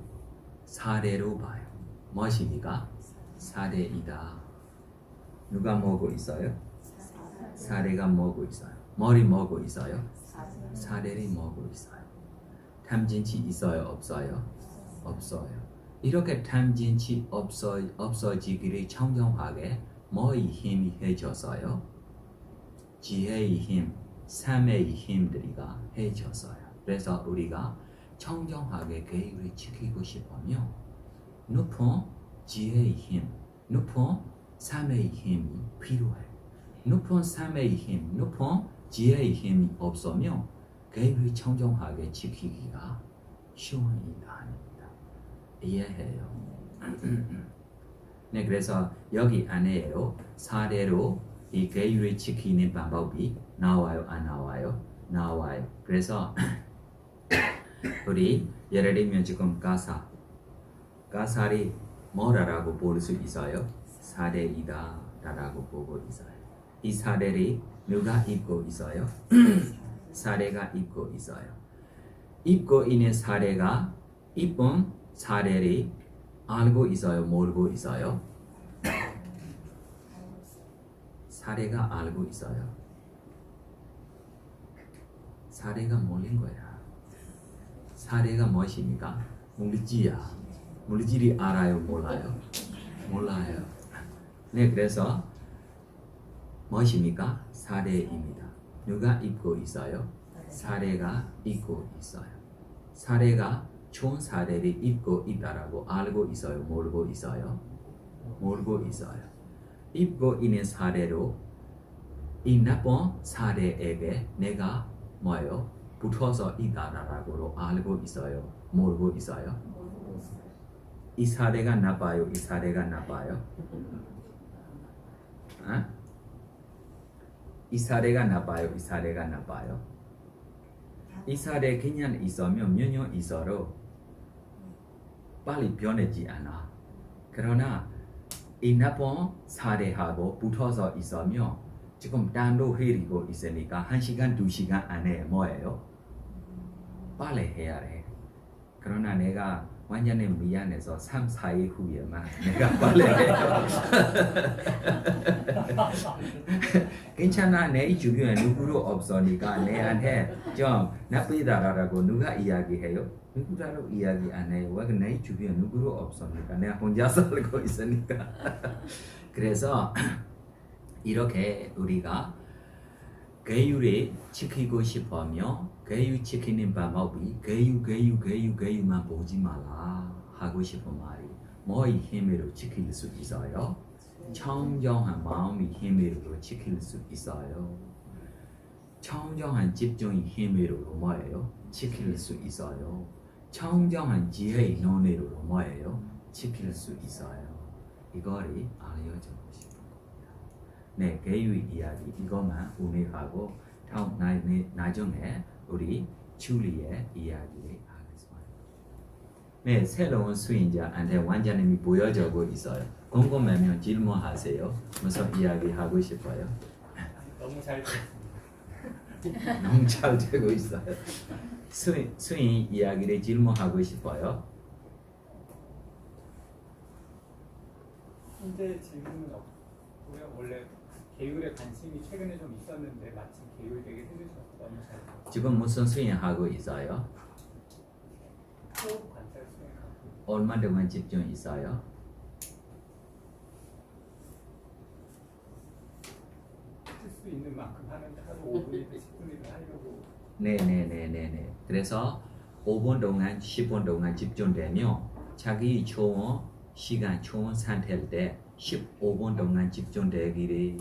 사대로 봐요. 무엇입니까? 사대이다. 누가 먹고 있어요? 사대가 먹고 있어요. 머리 먹고 있어요? 사대를 먹고 있어요. 탐진치 있어요? 없어요? 없어요. 이렇게 탐진치 없어지기를 청정하게 뭐의 힘이 해줬어요? 지혜의 힘, 삶의 힘들이가 해줬어요. 그래서 우리가 청정하게 계획을 지키고 싶으면 높은 지혜의 힘, 높은 삶의 힘이 필요해. 높은 삶의 힘, 높은 지혜의 힘이 없으면 계획을 청정하게 지키기가 쉬운 일이 아닙니다. 이해해요? 네, 그래서 여기 안에요. 사례로 이 계획을 지키는 방법이 나와요, 안 나와요? 나와요. 그래서 우리 예를 들면 지금 가사리 뭐라고 볼 수 있어요? 사례이다 라고 보고 있어요. 이 사례를 누가 입고 있어요? 사례가 입고 있어요. 입고 있는 사례가 이쁜 사례를 알고 있어요? 모르고 있어요? 사례가 알고 있어요. 사례가 모르는 거야. 사례가 무엇입니까? 물질이야. 물질이 알아요? 몰라요? 몰라요. 네, 그래서 무엇입니까? 사례입니다. 누가 입고 있어요? 사례가 입고 있어요. 사례가 좋은 사례를 입고 있다라고 알고 있어요? 모르고 있어요? 모르고 있어요. 입고 있는 사례로 이 나쁜 사례에게 내가 뭐예요? 붙어서 있다라고 알고 있어요? 모르고 있어요? 이 사례가 나빠요? 이 사례가 나빠요? 이 사례가 나빠요? 이 사례가 나빠요? 이 사례 그냥 있으면 몇 년 있어도 빨리 변하지 않아. 그러나 이 나쁜 사례하고 붙어서 있으면 지금 땀도 흘리고 있으니까 1시간, 2시간 안에 뭐예요? 빨리 해야 돼. 그러나 내가 완전히 미안해서 3, 4일 후에만 내가 빨리 해. 괜찮아. 내 주변에 누구도 없으니까 내한테 좀 나쁘다라고 누가 이야기해요? 누구라도 이야기 안 해요. 왜 내 주변에 누구도 없으니까 내가 혼자 살고 있으니까. 그래서 이렇게 우리가 계율을 지키고 싶으면 계율 지키는 방법이 계율만 보지 말라 하고 싶은 말이 뭐의 힘으로 지킬 수 있어요? 청정한 마음의 힘으로 지킬 수 있어요. 청정한 집중의 힘으로 뭐예요? 지킬 수 있어요. 청정한 지혜의 논리로 뭐예요? 지킬 수 있어요. 이거를 알려주고 싶은 겁니다. 네, 계율 이야기 이것만 오늘하고 나중에 우리 줄리의 이야기를 하겠습니다. 네, 새로운 수인자한테 원장님이 보여주고 있어요. 궁금하면 질문하세요. 무슨 이야기 하고 싶어요? 너무 잘 됐습니다. 너무 잘 되고 있어요. 수인 이야기를 질문하고 싶어요. 현재 질문은 없고요. 원래 계율에 관심이 최근에 좀 있었는데 마침 계율 되게 해주셔서 너무 잘 됐어요. 지금 무슨 수인 하고 있어요? 호흡 관찰 수행하고 얼마 동안 집중 있어요? 쓸 수 있는 만큼 하는데 하루 5분이든 10분이든 하려고. 네네네네네. 그래서 5분 동안 10분 동안 집중되면 자기 좋은 시간 좋은 상태일 때 15분 동안 집중되기를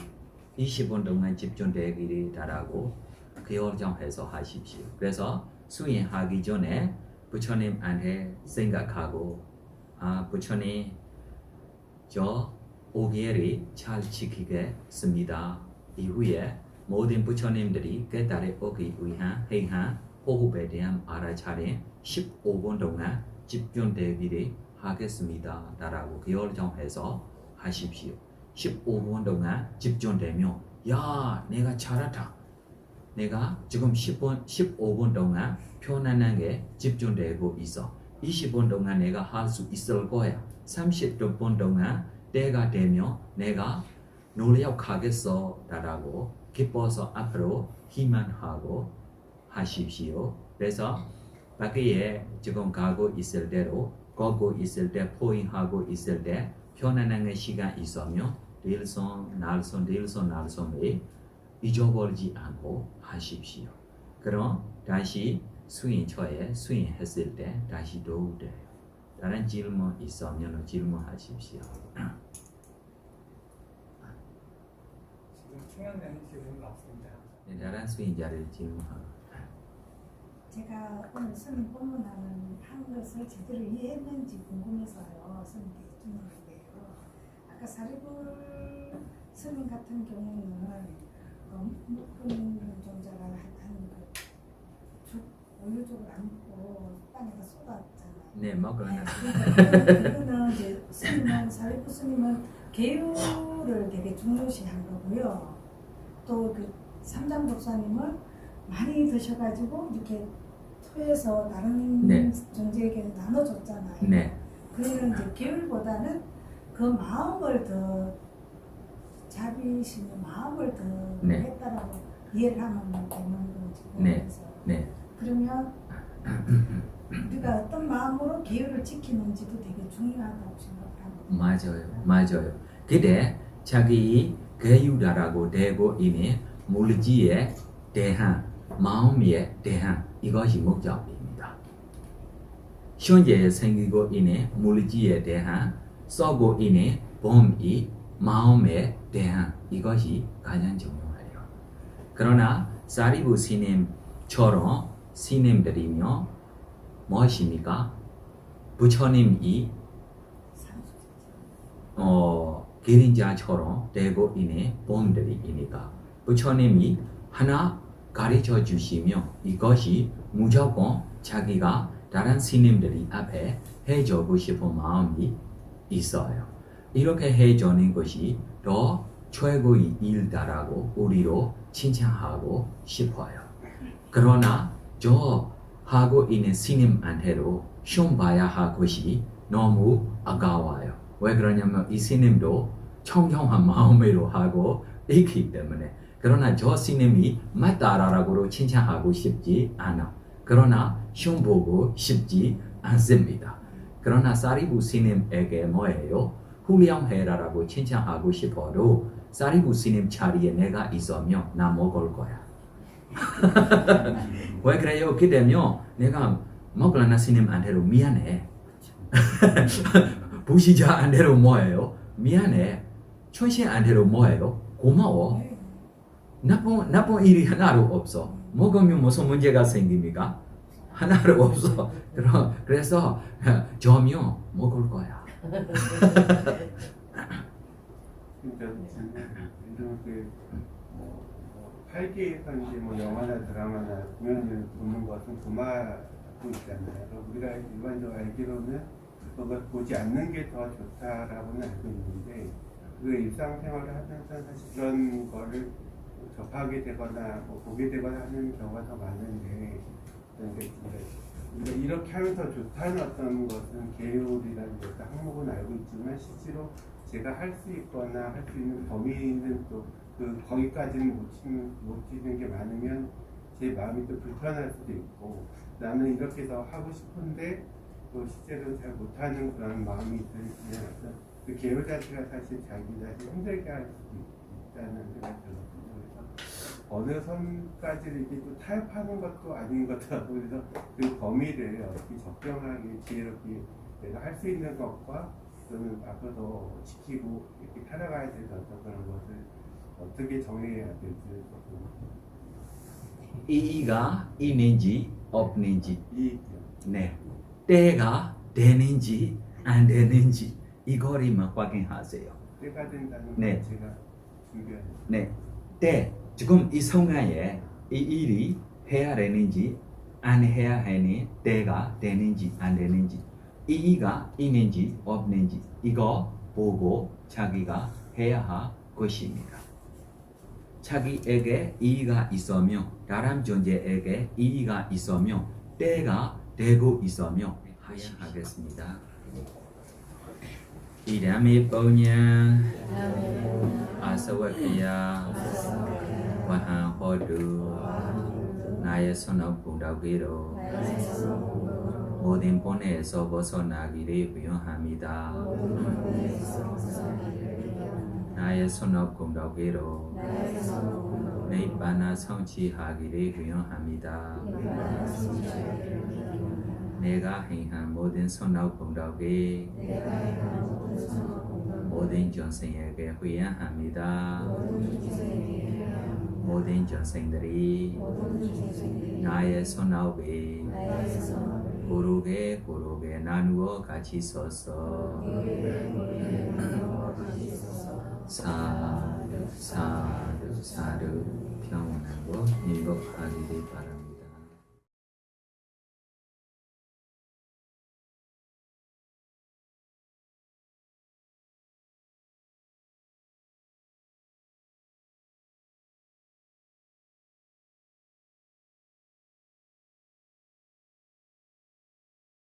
20분 동안 집중되기를 바라고 결정해서 하십시오. 그래서 수행하기 전에 부처님한테 생각하고 부처님 저 5개를 잘 지키겠습니다. 이후에 모든 부처님들이 깨달아 오기 위한 행한 호흡에 대한 알아차림 15분 동안 집중되기를 하겠습니다. 라고 결정해서 하십시오. 15분 동안 집중되면 야 내가 잘했다. 내가 지금 15분 동안 편안하게 집중되고 있어. 20분 동안 내가 할 수 있을 거야. 30분 동안 때가 되면 내가 노력하겠어. 라고 기뻐서 앞으로 희망하고 하십시오. 그래서 밖에 지금 가고 있을 대로 걷고 있을 때 포인하고 있을 때 편안한 시간 있으면 릴손을 잊어버리지 않고 하십시오. 그럼 다시 수행처에 수행했을 때 다시 도우돼요. 다른 질문 있으면 질문하십시오. 지금 충격되는 질문은 없습니다. 네, 다른 수행자를 질문하고. 제가 오늘 스님 법문하는 한 것을 제대로 이해했는지 궁금해서요. 스님께 여쭙는데요. 아까 사리불 스님 같은 경우는 묶은 종자가 한죽 우유죽을 안 먹고 땅에다 쏟았잖아요. 네, 먹으나. 그거는 이제 스님은 사리불 스님은 계율을 되게 중요시한 거고요. 또 그 삼장법사님은 많이 드셔가지고 이렇게 토해서 다른 네. 존재에게 나눠줬잖아요. 네, 그러면 이제 계율보다는 그 마음을 더 자비심의 마음을 더 네. 했다라고 이해를 하면 되는 거지. 네. 그래서 네, 그러면 우리가 어떤 마음으로 계율을 지키는지도 되게 중요하다고 생각합니다. 맞아요. 근데 자기 개유다라고 되고 있는 물질에 대한 마음에 대한 이것이 목적입니다. 현재 생기고 있는 물질에 대한 쏘고 있는 bom이 마음에 대한 이것이 가장 중요해요. 그러나 사리부 스님처럼 스님들이며 무엇입니까? 부처님이 기린자처럼 되고 있는 bom들이니까 부처님이 하나 가르쳐 주시며 이것이 무조건 자기가 다른 스님들이 앞에 해주고 싶은 마음이 있어요. 이렇게 해주는 것이 더 최고의 일다라고 우리로 칭찬하고 싶어요. 그러나 저 하고 있는 스님한테로 시험 봐야 할 것이 너무 아까워요. 왜 그러냐면 이 스님도 청정한 마음으로 하고 있기 때문에. 그러나 저 스님이 맞다라고 칭찬하고 싶지 않아. 그러나 시험 보고 싶지 않습니다. 그러나 사리부 스님에게 뭐예요? 훌륭해라라고 칭찬하고 싶어도 사리부 스님 자리에 내가 있으면 나 먹을 거야. 왜 그래요? 그때면 내가 먹으려나 스님한테로 미안해. 부시자한테로 뭐예요? 미안해. 천신한테로 뭐예요? 고마워. 나쁜 일이 하나도 없어. 먹으면 무슨 문제가 생깁니까? 하나도 없어. 그래서 저면 먹을 거야. 팔기에서 이제 뭐 영화나 드라마나 공연을 보는 것은 도마고 있잖아요. 우리가 일반적으로 알기로는 그걸 보지 않는 게 더 좋다라고는 알고 있는데 그 일상생활을 하면서 사실 그런 거를 접하게 되거나 뭐 보게 되거나 하는 경우가 더 많은데 그러니까 이렇게 하면 더 좋다는 어떤 것은 계율이라는 것도 항목은 알고 있지만 실제로 제가 할 수 있거나 할 수 있는 범위는 또 거기까지는 못 뛰는 게 많으면 제 마음이 또 불편할 수도 있고 나는 이렇게 더 하고 싶은데 또 실제로 잘 못하는 그런 마음이 있으면 어떤 그 계율 자체가 사실 자기 자신 힘들게 할 수도 있다는 생각이 들거든요. 그래서 어느 선까지를 이게 또 타협하는 것도 아닌 것 같고 그래서 그 범위를 어떻게 적정하게 지혜롭게 내가 할 수 있는 것과 또는 앞으로 지키고 이렇게 살아가야 되는 어떤 그런 것을 어떻게 정해야 될지 이의가 있는지 없는지 이익이요. 네. 때가 되는지 안 되는지 이거리만 확인하세요. 때가 된다는 네. 걸 제가 준비하는 네. 때 지금 이 순간에 이 일이 해야 되는지 안 해야 하는 때가 되는지 안 되는지 이의가 있는지 없는지 이거 보고 자기가 해야 할 것입니다. 자기에게 이의가 있으며 다른 존재에게 이의가 있으며 때가 되고 있으며 하겠습니다. 이람이 뽀냐 아사와키야 와한 호두 나의 손업 공덕기로 모든 본에서 벗어나기를 위험합니다. 나의 손업 공덕기로 니바나 성취하기를 위험합니다. 내가 행한 모든 선악 공덕이 모든 전생에게 회양합니다. 모든 전생들이 나의 선악이 고르게 나누어 같이 서서 사두 사두 사두